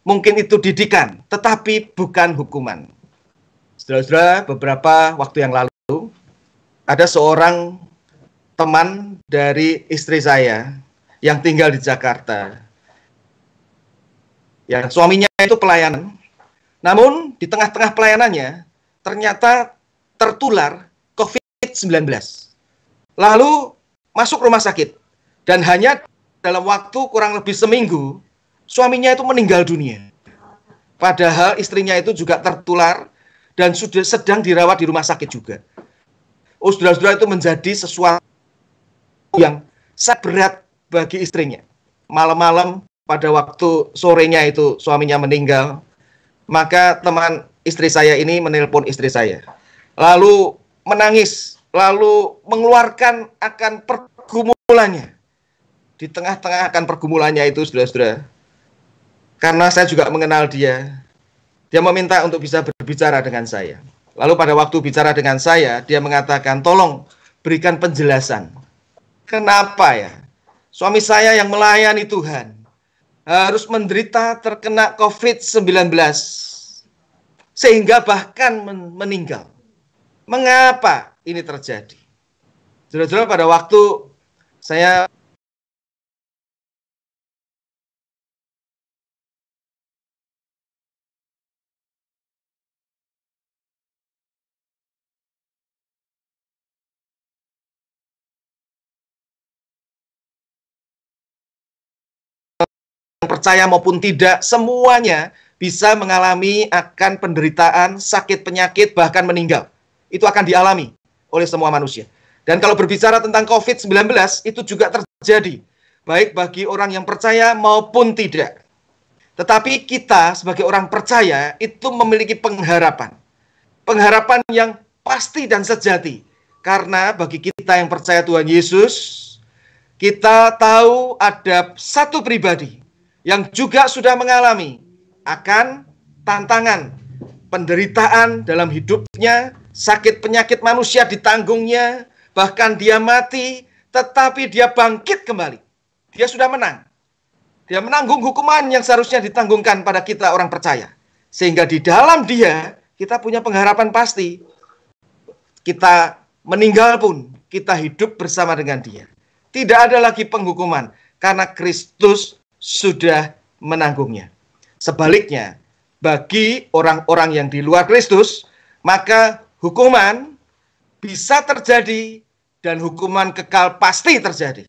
Mungkin itu didikan, tetapi bukan hukuman. Saudara-saudara, beberapa waktu yang lalu, ada seorang teman dari istri saya yang tinggal di Jakarta. Ya, suaminya itu pelayanan. Namun, di tengah-tengah pelayanannya, ternyata tertular COVID-19. Lalu, masuk rumah sakit. Dan hanya dalam waktu kurang lebih seminggu, suaminya itu meninggal dunia. Padahal istrinya itu juga tertular dan sudah sedang dirawat di rumah sakit juga. Oh, saudara-saudara, itu menjadi sesuatu yang sangat berat bagi istrinya. Malam-malam pada waktu sorenya itu suaminya meninggal, maka teman istri saya ini menelpon istri saya. Lalu menangis, lalu mengeluarkan akan pergumulannya. Di tengah-tengah akan pergumulannya itu, saudara-saudara, karena saya juga mengenal dia, dia meminta untuk bisa berbicara dengan saya. Lalu pada waktu bicara dengan saya, dia mengatakan, tolong berikan penjelasan. Kenapa ya? Suami saya yang melayani Tuhan harus menderita terkena COVID-19 sehingga bahkan meninggal. Mengapa ini terjadi? Saudara-saudara, pada waktu saya percaya maupun tidak, semuanya bisa mengalami akan penderitaan, sakit, penyakit, bahkan meninggal. Itu akan dialami oleh semua manusia. Dan kalau berbicara tentang COVID-19, itu juga terjadi, baik bagi orang yang percaya maupun tidak. Tetapi kita sebagai orang percaya itu memiliki pengharapan. Pengharapan yang pasti dan sejati. Karena bagi kita yang percaya Tuhan Yesus, kita tahu ada satu pribadi yang juga sudah mengalami akan tantangan, penderitaan dalam hidupnya, sakit penyakit manusia ditanggungnya, bahkan dia mati, tetapi dia bangkit kembali. Dia sudah menang. Dia menanggung hukuman yang seharusnya ditanggungkan pada kita orang percaya. Sehingga di dalam dia, kita punya pengharapan pasti. Kita meninggal pun, kita hidup bersama dengan dia. Tidak ada lagi penghukuman, karena Kristus sudah menanggungnya. Sebaliknya, bagi orang-orang yang di luar Kristus, maka hukuman bisa terjadi dan hukuman kekal pasti terjadi.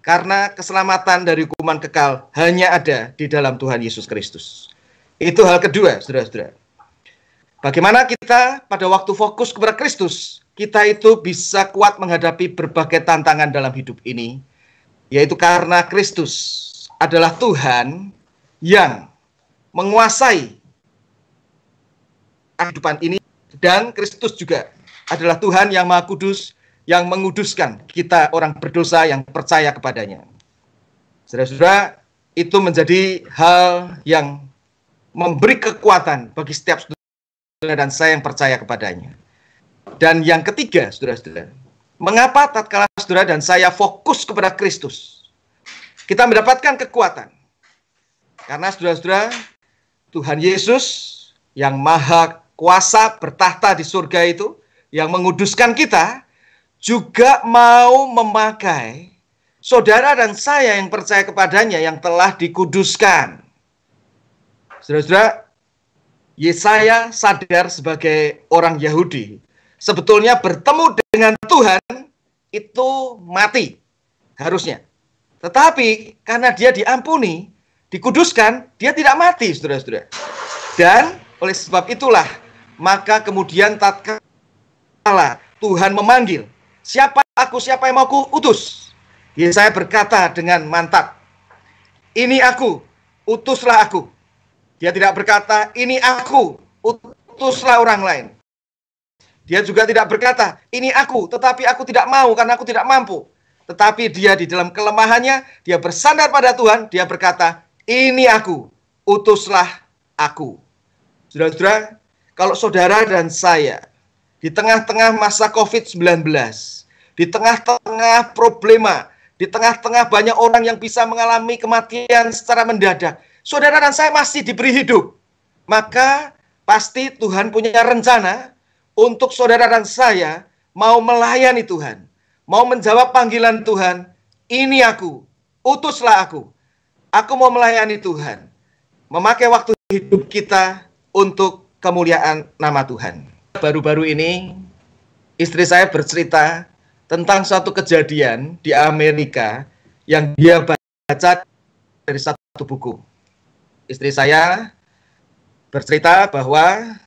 Karena keselamatan dari hukuman kekal hanya ada di dalam Tuhan Yesus Kristus. Itu hal kedua, saudara-saudara. Bagaimana kita pada waktu fokus kepada Kristus, kita itu bisa kuat menghadapi berbagai tantangan dalam hidup ini, yaitu karena Kristus adalah Tuhan yang menguasai kehidupan ini, dan Kristus juga adalah Tuhan yang Maha Kudus, yang menguduskan kita orang berdosa yang percaya kepadanya. Saudara-saudara, itu menjadi hal yang memberi kekuatan bagi setiap saudara dan saya yang percaya kepadanya. Dan yang ketiga, saudara-saudara, mengapa tatkala saudara dan saya fokus kepada Kristus, kita mendapatkan kekuatan? Karena saudara-saudara, Tuhan Yesus yang maha kuasa bertahta di surga itu, yang menguduskan kita, juga mau memakai saudara dan saya yang percaya kepadanya yang telah dikuduskan. Saudara-saudara, Yesaya sadar sebagai orang Yahudi, sebetulnya bertemu dengan Tuhan itu mati harusnya. Tetapi karena dia diampuni, dikuduskan, dia tidak mati, saudara-saudara. Dan oleh sebab itulah, maka kemudian tatkala Tuhan memanggil, siapa aku, siapa yang mau ku utus? Yesaya berkata dengan mantap, ini aku, utuslah aku. Dia tidak berkata, ini aku, utuslah orang lain. Dia juga tidak berkata, ini aku, tetapi aku tidak mau karena aku tidak mampu. Tetapi dia di dalam kelemahannya, dia bersandar pada Tuhan, dia berkata, ini aku, utuslah aku. Saudara-saudara, kalau saudara dan saya, di tengah-tengah masa COVID-19, di tengah-tengah problema, di tengah-tengah banyak orang yang bisa mengalami kematian secara mendadak, saudara dan saya masih diberi hidup, maka pasti Tuhan punya rencana untuk saudara dan saya mau melayani Tuhan, mau menjawab panggilan Tuhan, ini aku, utuslah aku. Aku mau melayani Tuhan, memakai waktu hidup kita untuk kemuliaan nama Tuhan. Baru-baru ini, istri saya bercerita tentang suatu kejadian di Amerika yang dia baca dari satu buku. Istri saya bercerita bahwa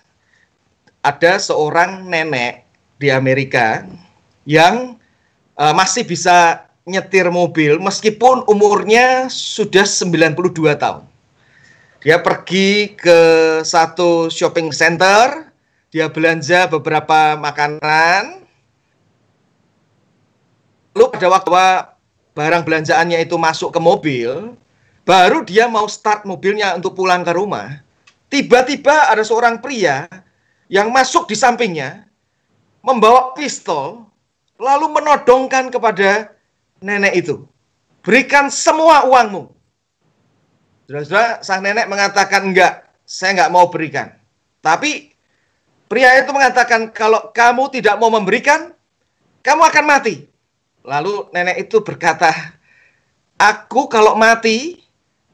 ada seorang nenek di Amerika yang masih bisa nyetir mobil meskipun umurnya sudah 92 tahun. Dia pergi ke satu shopping center, dia belanja beberapa makanan, pada waktu barang belanjaannya itu masuk ke mobil, baru dia mau start mobilnya untuk pulang ke rumah, tiba-tiba ada seorang pria yang masuk di sampingnya, membawa pistol, lalu menodongkan kepada nenek itu. Berikan semua uangmu. Saudara-saudara, sang nenek mengatakan, enggak, saya enggak mau berikan. Tapi pria itu mengatakan, kalau kamu tidak mau memberikan, kamu akan mati. Lalu nenek itu berkata, aku kalau mati,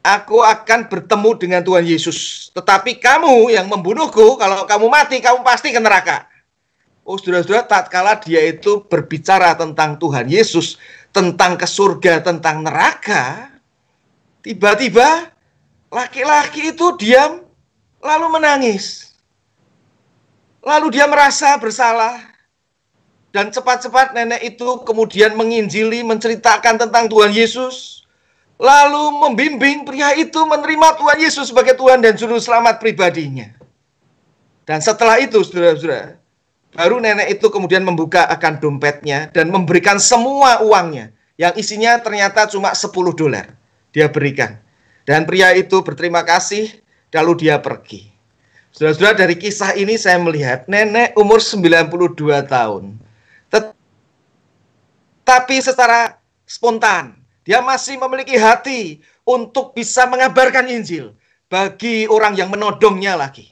aku akan bertemu dengan Tuhan Yesus. Tetapi kamu yang membunuhku, kalau kamu mati, kamu pasti ke neraka. Oh, saudara-saudara, tatkala dia itu berbicara tentang Tuhan Yesus, tentang ke surga, tentang neraka, tiba-tiba laki-laki itu diam, lalu menangis. Lalu dia merasa bersalah. Dan cepat-cepat nenek itu kemudian menginjili, menceritakan tentang Tuhan Yesus. Lalu membimbing pria itu menerima Tuhan Yesus sebagai Tuhan dan Juru Selamat pribadinya. Dan setelah itu, saudara-saudara, baru nenek itu kemudian membuka akan dompetnya dan memberikan semua uangnya. Yang isinya ternyata cuma $10. Dia berikan. Dan pria itu berterima kasih, lalu dia pergi. Saudara-saudara, dari kisah ini saya melihat nenek umur 92 tahun. Tapi secara spontan, dia masih memiliki hati untuk bisa mengabarkan Injil bagi orang yang menodongnya lagi.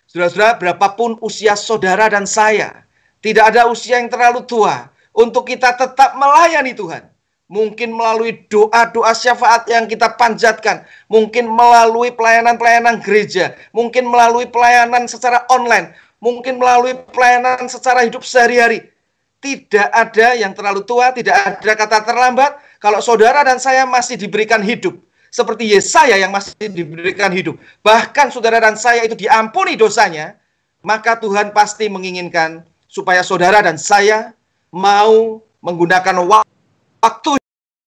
Saudara-saudara, berapapun usia saudara dan saya, tidak ada usia yang terlalu tua untuk kita tetap melayani Tuhan. Mungkin melalui doa-doa syafaat yang kita panjatkan, mungkin melalui pelayanan-pelayanan gereja, mungkin melalui pelayanan secara online, mungkin melalui pelayanan secara hidup sehari-hari. Tidak ada yang terlalu tua, tidak ada kata terlambat. Kalau saudara dan saya masih diberikan hidup, seperti Yesaya yang masih diberikan hidup, bahkan saudara dan saya itu diampuni dosanya, maka Tuhan pasti menginginkan supaya saudara dan saya mau menggunakan waktu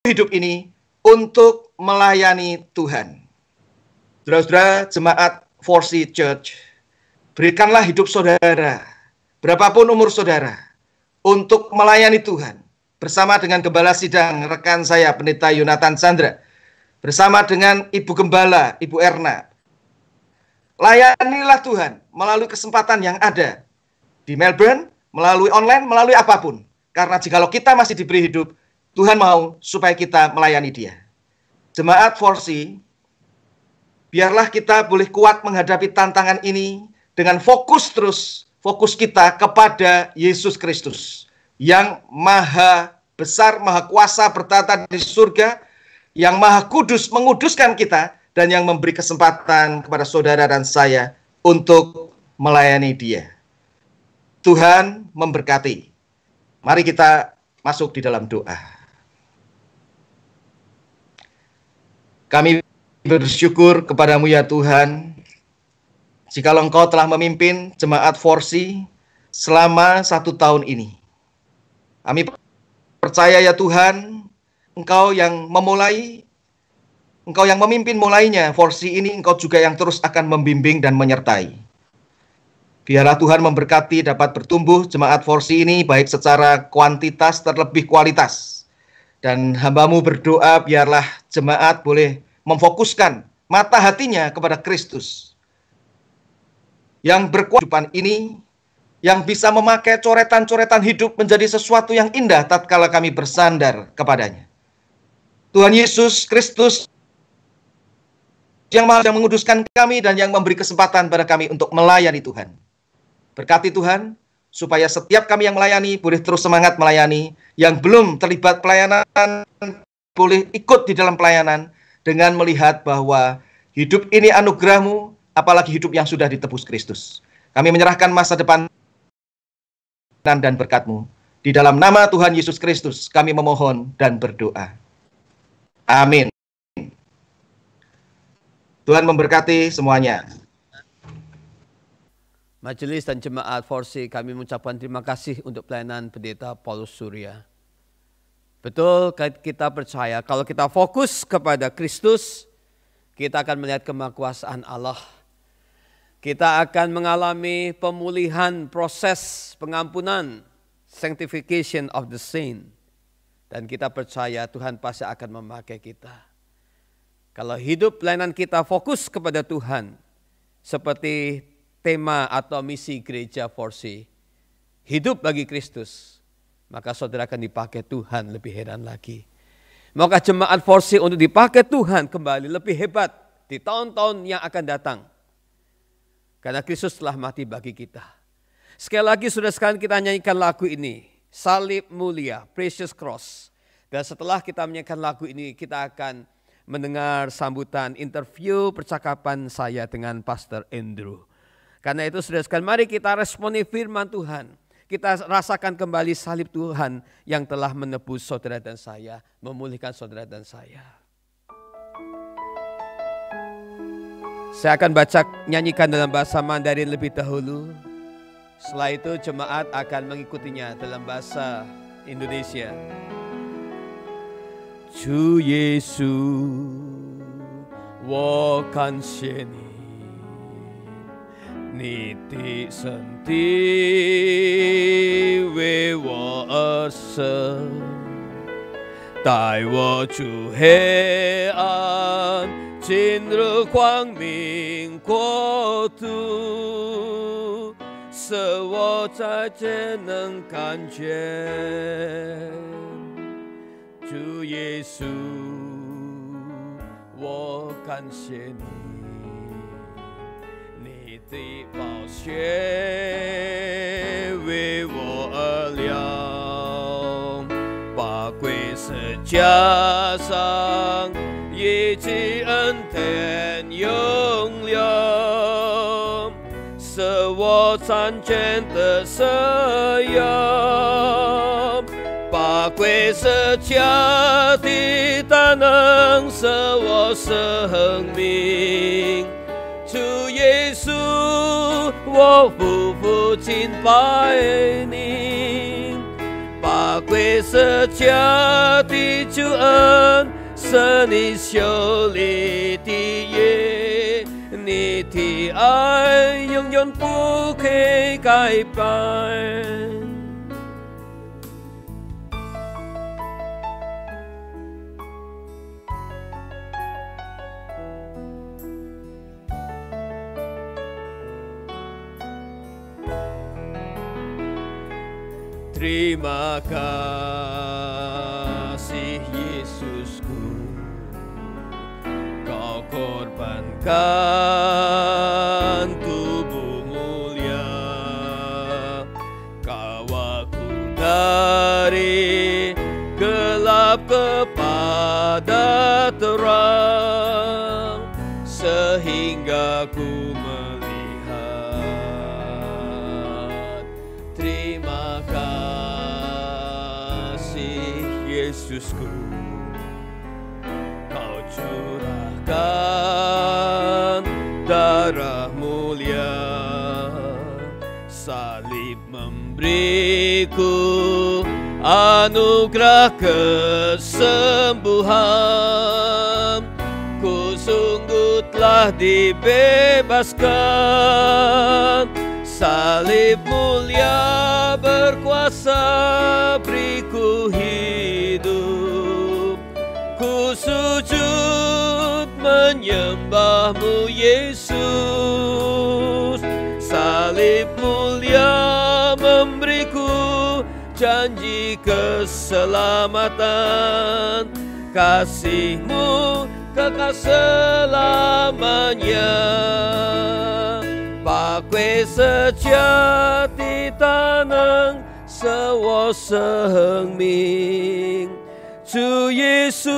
hidup ini untuk melayani Tuhan. Saudara-saudara, jemaat Forsi Church, berikanlah hidup saudara, berapapun umur saudara, untuk melayani Tuhan. Bersama dengan Gembala Sidang, rekan saya, Pendeta Yonatan Chandra. Bersama dengan Ibu Gembala, Ibu Erna. Layanilah Tuhan melalui kesempatan yang ada. Di Melbourne, melalui online, melalui apapun. Karena jikalau kita masih diberi hidup, Tuhan mau supaya kita melayani Dia. Jemaat Forsi, biarlah kita boleh kuat menghadapi tantangan ini dengan fokus terus. Fokus kita kepada Yesus Kristus yang maha besar, maha kuasa bertata di surga, yang maha kudus menguduskan kita, dan yang memberi kesempatan kepada saudara dan saya untuk melayani Dia. Tuhan memberkati. Mari kita masuk di dalam doa. Kami bersyukur kepadamu ya Tuhan, jikalau Engkau telah memimpin jemaat Forsi selama 1 tahun ini. Kami percaya ya Tuhan, Engkau yang memulai, Engkau yang memimpin mulainya Forsi ini, Engkau juga yang terus akan membimbing dan menyertai. Biarlah Tuhan memberkati dapat bertumbuh jemaat Forsi ini, baik secara kuantitas terlebih kualitas. Dan hamba-Mu berdoa biarlah jemaat boleh memfokuskan mata hatinya kepada Kristus, yang berkehidupan ini, yang bisa memakai coretan-coretan hidup menjadi sesuatu yang indah tatkala kami bersandar kepadanya. Tuhan Yesus Kristus yang maha menguduskan kami dan yang memberi kesempatan pada kami untuk melayani Tuhan. Berkati Tuhan, supaya setiap kami yang melayani boleh terus semangat melayani, yang belum terlibat pelayanan boleh ikut di dalam pelayanan dengan melihat bahwa hidup ini anugerah-Mu, apalagi hidup yang sudah ditebus Kristus. Kami menyerahkan masa depan dan berkat-Mu. Di dalam nama Tuhan Yesus Kristus kami memohon dan berdoa. Amin. Tuhan memberkati semuanya. Majelis dan jemaat Forsi, kami mengucapkan terima kasih untuk pelayanan Pendeta Paulus Surya. Betul, kita percaya kalau kita fokus kepada Kristus, kita akan melihat kemahakuasaan Allah. Kita akan mengalami pemulihan proses pengampunan, sanctification of the saint. Dan kita percaya Tuhan pasti akan memakai kita. Kalau hidup pelayanan kita fokus kepada Tuhan, seperti tema atau misi gereja Forsi, hidup bagi Kristus, maka saudara akan dipakai Tuhan lebih heran lagi. Maka jemaat Forsi untuk dipakai Tuhan kembali lebih hebat di tahun-tahun yang akan datang. Karena Kristus telah mati bagi kita. Sekali lagi saudara sekalian, kita nyanyikan lagu ini. Salib mulia, Precious Cross. Dan setelah kita menyanyikan lagu ini, kita akan mendengar sambutan interview percakapan saya dengan Pastor Andrew. Karena itu saudara sekalian, mari kita responi firman Tuhan. Kita rasakan kembali salib Tuhan yang telah menebus saudara dan saya, memulihkan saudara dan saya. Saya akan nyanyikan dalam bahasa Mandarin lebih dahulu. Setelah itu jemaat akan mengikutinya dalam bahasa Indonesia. 主耶稣，我感谢你，你的身体为我而生，带我出黑暗，进入光明国度。 使我再见能看见主耶稣，我感谢你，你的宝血为我而流，宝贵十架上一切恩典永留。 使我完全的使用，宝贵是家的大能，使我生命。主耶稣，我夫妇敬拜你，宝贵是家的救恩，是你修理的业。 你的爱永远不会改变。Terima kasih Yesusku. Kau korbankan tubuh mulia, kau aku dari gelap kepada terang, sehingga ku melihat. Terima kasih Yesusku. Curahkan darah mulia, salib memberiku anugerah kesembuhan. Ku sungguh telah dibebaskan, salib mulia berkuasa beriku hidup. Ku sujud menyembahmu Yesus, salib mulia memberiku janji keselamatan, kasihmu kekal selamanya. Pakai sejati tanang sewo生命。 主耶稣，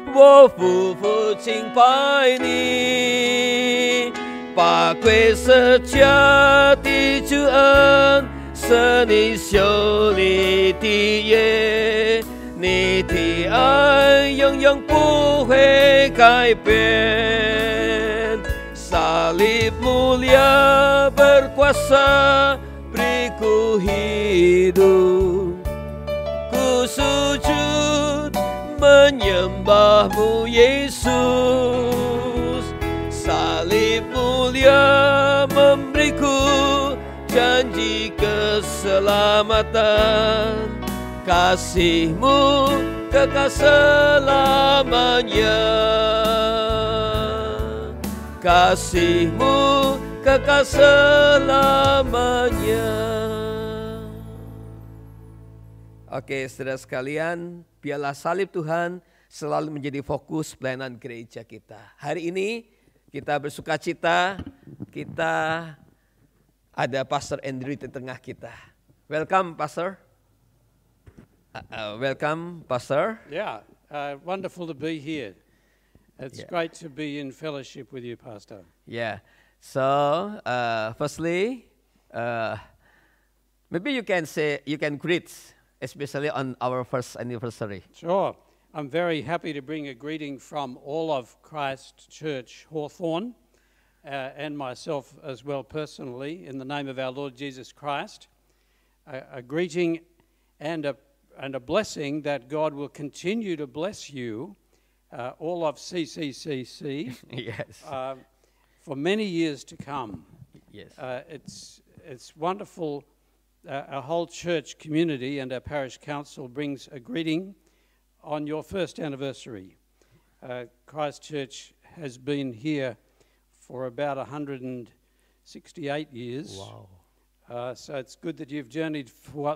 我夫妇敬拜你，把贵十架的救恩，是你修理的业，你的爱永远不会改变。salib mulia berkuasa beriku hidup. Ku sujud menyembahmu Yesus, salib mulia memberiku janji keselamatan, kasih-Mu kekal selamanya. Kasih-Mu kekal selamanya. Oke, saudara sekalian, biarlah salib Tuhan selalu menjadi fokus pelayanan gereja kita. Hari ini kita bersuka cita, kita ada Pastor Andrew di tengah kita. Welcome, Pastor. Welcome, Pastor. Yeah, wonderful to be here. It's great to be in fellowship with you, Pastor. Yeah. So, firstly, maybe you can greet, especially on our first anniversary. Sure. I'm very happy to bring a greeting from all of Christ Church Hawthorne and myself as well personally in the name of our Lord Jesus Christ. A greeting and a blessing that God will continue to bless you, all of CCCC, Yes. for many years to come. Yes. It's wonderful. Our whole church community and our parish council brings a greeting on your first anniversary. Christ Church has been here for about 168 years. Wow. So it's good that you've journeyed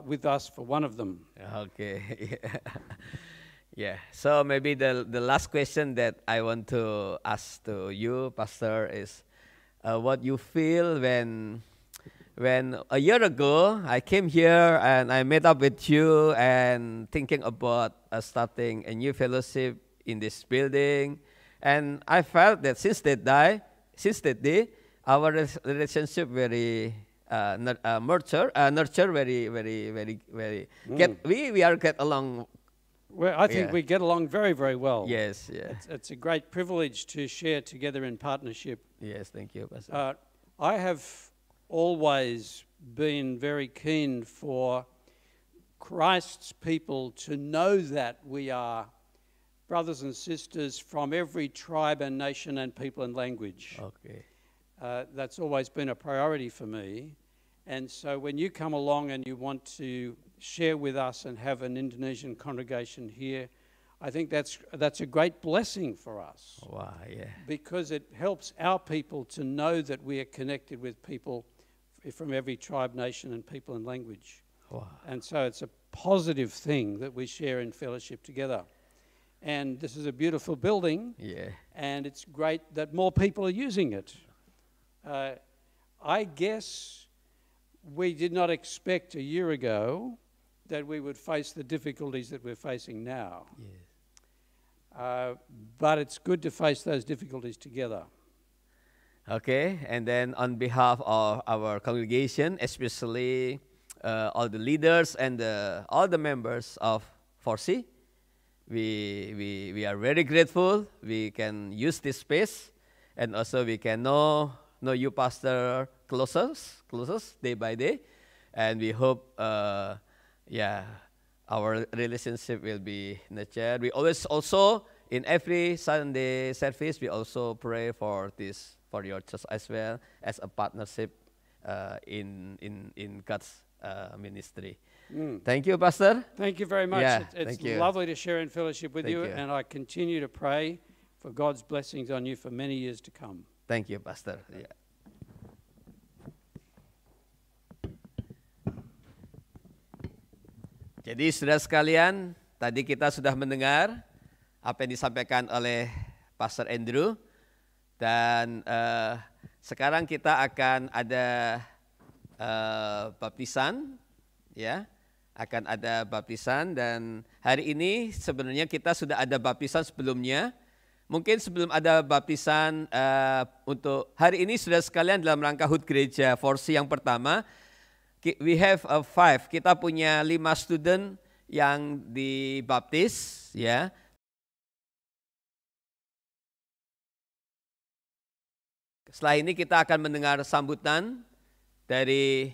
with us for one of them. Okay. Yeah. So maybe the last question that I want to ask to you, Pastor, is what you feel when a year ago I came here and I met up with you and thinking about starting a new fellowship in this building, and I felt that since that day, our relationship very nurture very. We are get along. Well, I think we get along very, very well. Yes, yeah. It's a great privilege to share together in partnership. Yes, thank you, Pastor. I have always been very keen for Christ's people to know that we are brothers and sisters from every tribe and nation and people and language. Okay. That's always been a priority for me. And so when you come along and you want to share with us and have an Indonesian congregation here, I think that's a great blessing for us. Wow, yeah. Because it helps our people to know that we are connected with people from every tribe, nation, and people and language. Wow. And so it's a positive thing that we share in fellowship together. And this is a beautiful building. Yeah. And it's great that more people are using it. I guess we did not expect a year ago that we would face the difficulties that we're facing now. Yes. But it's good to face those difficulties together. Okay, and then on behalf of our congregation, especially all the leaders and all the members of 4C, we are very grateful. We can use this space, and also we can know you, Pastor, closest day by day, and we hope, our relationship will be nurtured. We always also in every Sunday service we also pray for your church as well as a partnership in God's ministry. Thank you, Pastor. Thank you very much. Yeah, it's lovely to share in fellowship with you, you, and I continue to pray for God's blessings on you for many years to come. Thank you, Pastor. Yeah. Jadi saudara sekalian, tadi kita sudah mendengar apa yang disampaikan oleh Pastor Andrew, dan sekarang kita akan ada baptisan, ya, akan ada baptisan, dan hari ini sebenarnya kita sudah ada baptisan sebelumnya. Mungkin sebelum ada baptisan untuk hari ini saudara sekalian dalam rangka HUT Gereja 4C yang pertama, we have 5. Kita punya 5 student yang dibaptis, ya. Setelah ini kita akan mendengar sambutan dari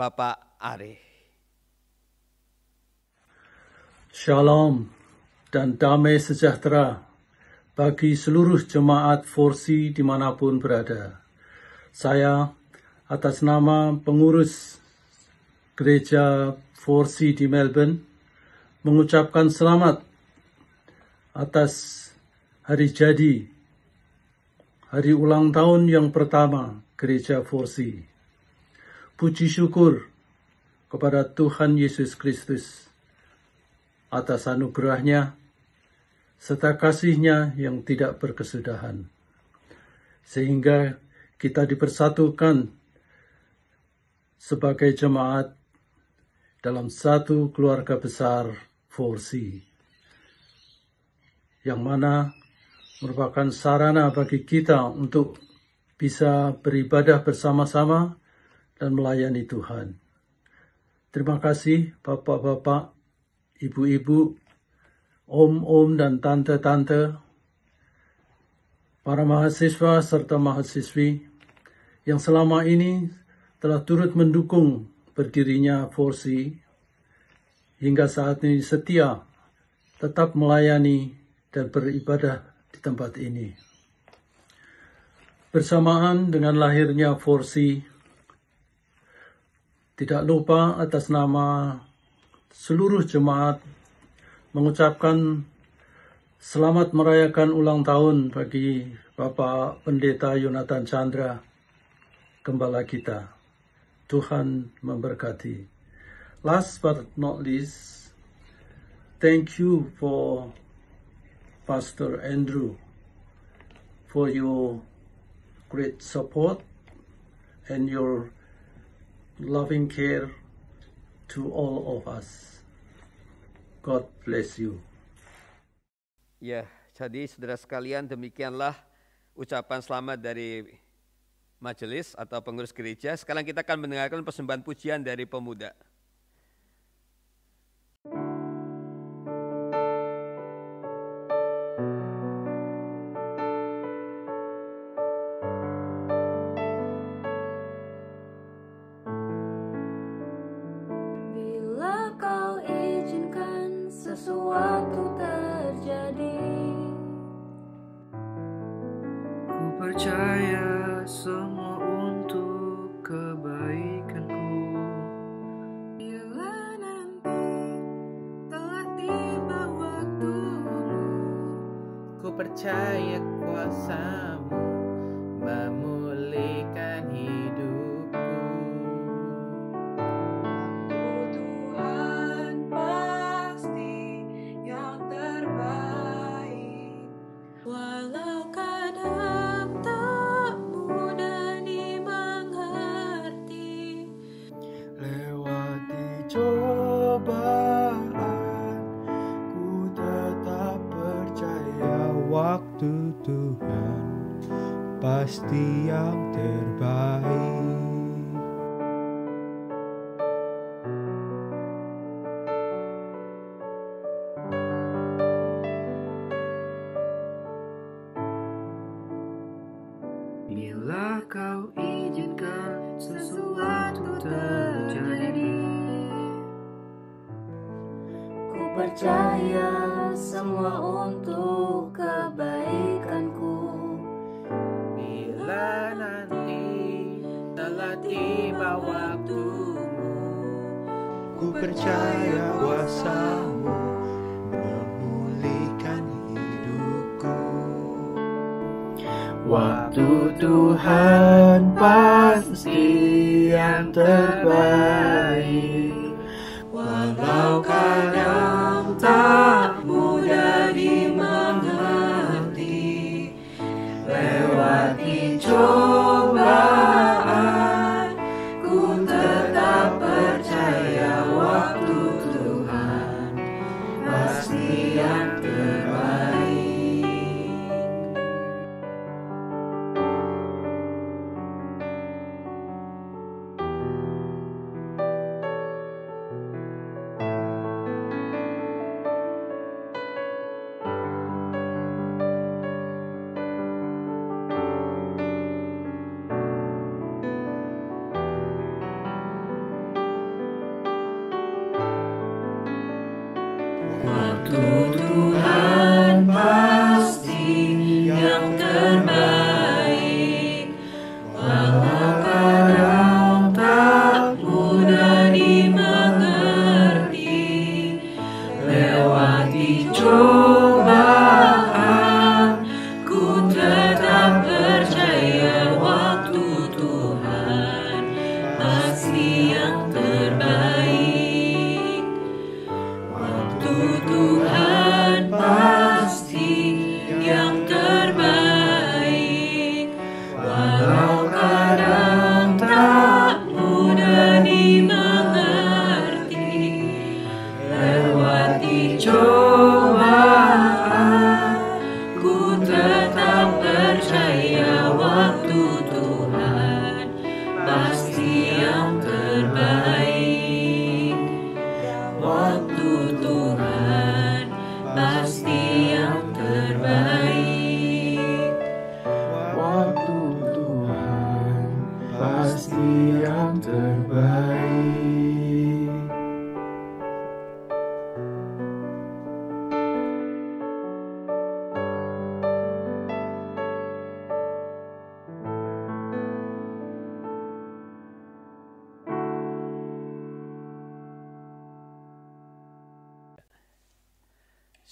Bapak Ari. Shalom dan damai sejahtera bagi seluruh jemaat 4C dimanapun berada. Saya atas nama pengurus gereja Forsi di Melbourne mengucapkan selamat atas hari jadi, hari ulang tahun yang pertama Gereja Forsi. Puji syukur kepada Tuhan Yesus Kristus atas anugerahnya serta kasih-Nya yang tidak berkesudahan, sehingga kita dipersatukan sebagai jemaat dalam satu keluarga besar Forsi, yang mana merupakan sarana bagi kita untuk bisa beribadah bersama-sama dan melayani Tuhan. Terima kasih Bapak-bapak, Ibu-ibu, Om-om dan Tante-tante, para mahasiswa serta mahasiswi yang selama ini telah turut mendukung berdirinya Forsi hingga saat ini setia tetap melayani dan beribadah di tempat ini. Bersamaan dengan lahirnya Forsi, tidak lupa atas nama seluruh jemaat mengucapkan selamat merayakan ulang tahun bagi Bapak Pendeta Yonatan Chandra, gembala kita. Tuhan memberkati. Last but not least, thank you for Pastor Andrew for your great support and your loving care to all of us. God bless you. Ya, jadi saudara sekalian, demikianlah ucapan selamat dari majelis atau pengurus gereja. Sekarang kita akan mendengarkan persembahan pujian dari pemuda. Bila kau izinkan sesuatu terjadi, ku percaya semua untuk kebaikanku. bila nanti telah tiba waktumu, Ku percaya kuasa-Mu memulihkan hidupku. Tuhan pasti yang terbaik. Walau kadang tak mudah dimengerti, Lewati cobaan, ku tetap percaya waktu Tuhan pasti yang terbaik. Bila kau izinkan sesuatu terjadi, ku percaya semua untuk kebaikanku. bila nanti telah tiba waktumu, ku percaya kuasa-Mu memulihkan hidupku. Waktu Tuhan pasti yang terbaik. Walau kadang tak mudah dimengerti, lewati cobaan, ku tetap percaya waktu Tuhan pasti yang terbaik. waktu Tuhan pasti yang terbaik. Waktu Tuhan pasti yang terbaik. Waktu Tuhan pasti yang terbaik.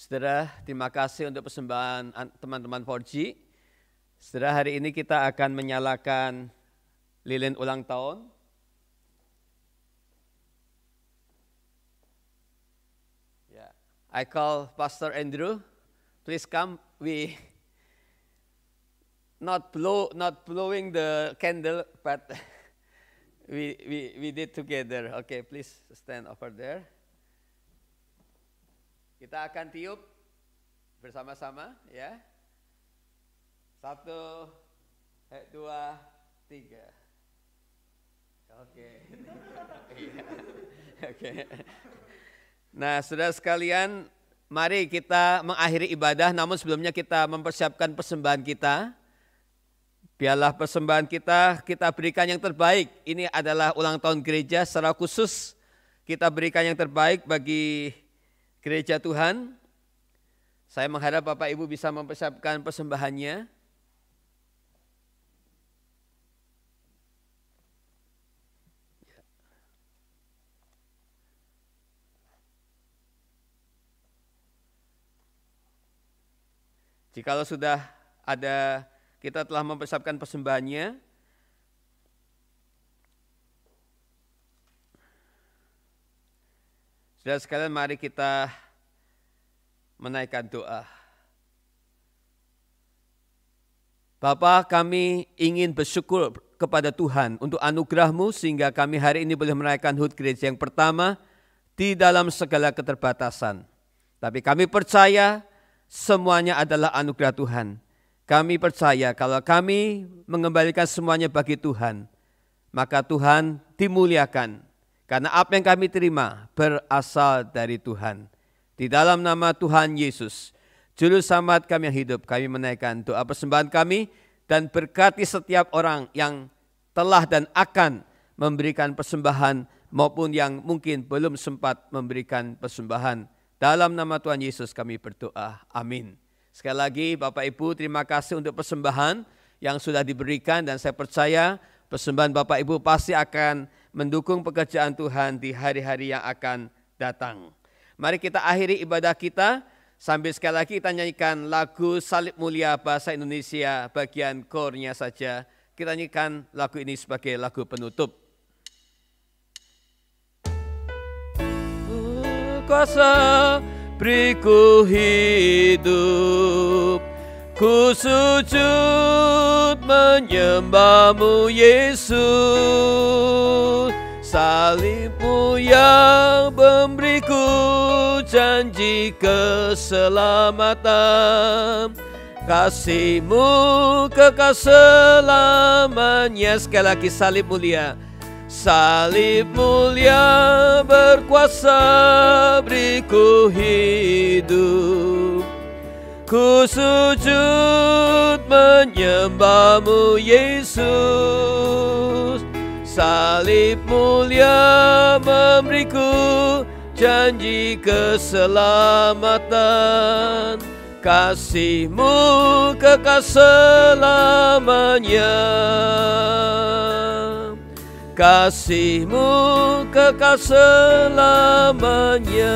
Saudara, terima kasih untuk persembahan teman-teman 4G. Saudara, hari ini kita akan menyalakan lilin ulang tahun. Yeah. I call Pastor Andrew. Please come. We not blowing the candle, but we did together. Okay, please stand over there. Kita akan tiup bersama-sama, ya. 1, 2, 3. Oke. Oke. Nah, saudara sekalian, mari kita mengakhiri ibadah. Namun sebelumnya kita mempersiapkan persembahan kita. Biarlah persembahan kita berikan yang terbaik. Ini adalah ulang tahun gereja, secara khusus kita berikan yang terbaik bagi Gereja Tuhan. Saya mengharap Bapak Ibu bisa mempersiapkan persembahannya. Jikalau sudah ada, kita telah mempersiapkan persembahannya. Saudara sekalian, mari kita menaikkan doa. Bapa, kami ingin bersyukur kepada Tuhan untuk anugerah-Mu sehingga kami hari ini boleh merayakan HUT gereja yang pertama di dalam segala keterbatasan. Tapi kami percaya semuanya adalah anugerah Tuhan. Kami percaya kalau kami mengembalikan semuanya bagi Tuhan, maka Tuhan dimuliakan. Karena apa yang kami terima berasal dari Tuhan. Di dalam nama Tuhan Yesus, Juru Selamat kami yang hidup, kami menaikkan doa persembahan kami dan berkati setiap orang yang telah dan akan memberikan persembahan maupun yang mungkin belum sempat memberikan persembahan. Dalam nama Tuhan Yesus kami berdoa. Amin. Sekali lagi Bapak Ibu, terima kasih untuk persembahan yang sudah diberikan dan saya percaya persembahan Bapak Ibu pasti akan mendukung pekerjaan Tuhan di hari-hari yang akan datang. Mari kita akhiri ibadah kita sambil sekali lagi kita nyanyikan lagu Salib Mulia bahasa Indonesia bagian core-nya saja. Kita nyanyikan lagu ini sebagai lagu penutup. Kuasa beriku hidup, ku sujud menyembah-Mu Yesus. Salib-Mu yang memberiku janji keselamatan. Kasih-Mu kekal selamanya. Sekali lagi salib mulia. Salib mulia berkuasa beriku hidup. Ku sujud menyembah-Mu Yesus. Salib mulia memberiku janji keselamatan. Kasih-Mu kekal selamanya. Kasih-Mu kekal selamanya.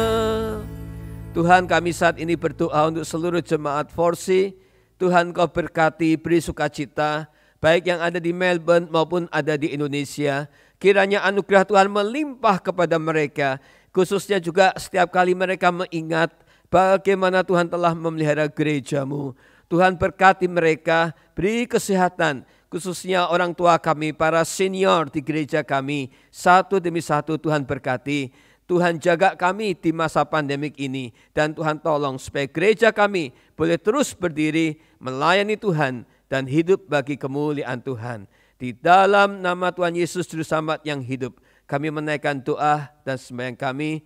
Tuhan, kami saat ini berdoa untuk seluruh jemaat 4C. Tuhan, Kau berkati, beri sukacita, baik yang ada di Melbourne maupun ada di Indonesia. Kiranya anugerah Tuhan melimpah kepada mereka, khususnya juga setiap kali mereka mengingat bagaimana Tuhan telah memelihara gereja-Mu. Tuhan berkati mereka, beri kesehatan, khususnya orang tua kami, para senior di gereja kami. Satu demi satu Tuhan berkati. Tuhan jaga kami di masa pandemik ini. Dan Tuhan tolong supaya gereja kami boleh terus berdiri melayani Tuhan dan hidup bagi kemuliaan Tuhan. Di dalam nama Tuhan Yesus Juru Selamat yang hidup, kami menaikkan doa dan sembahyang kami.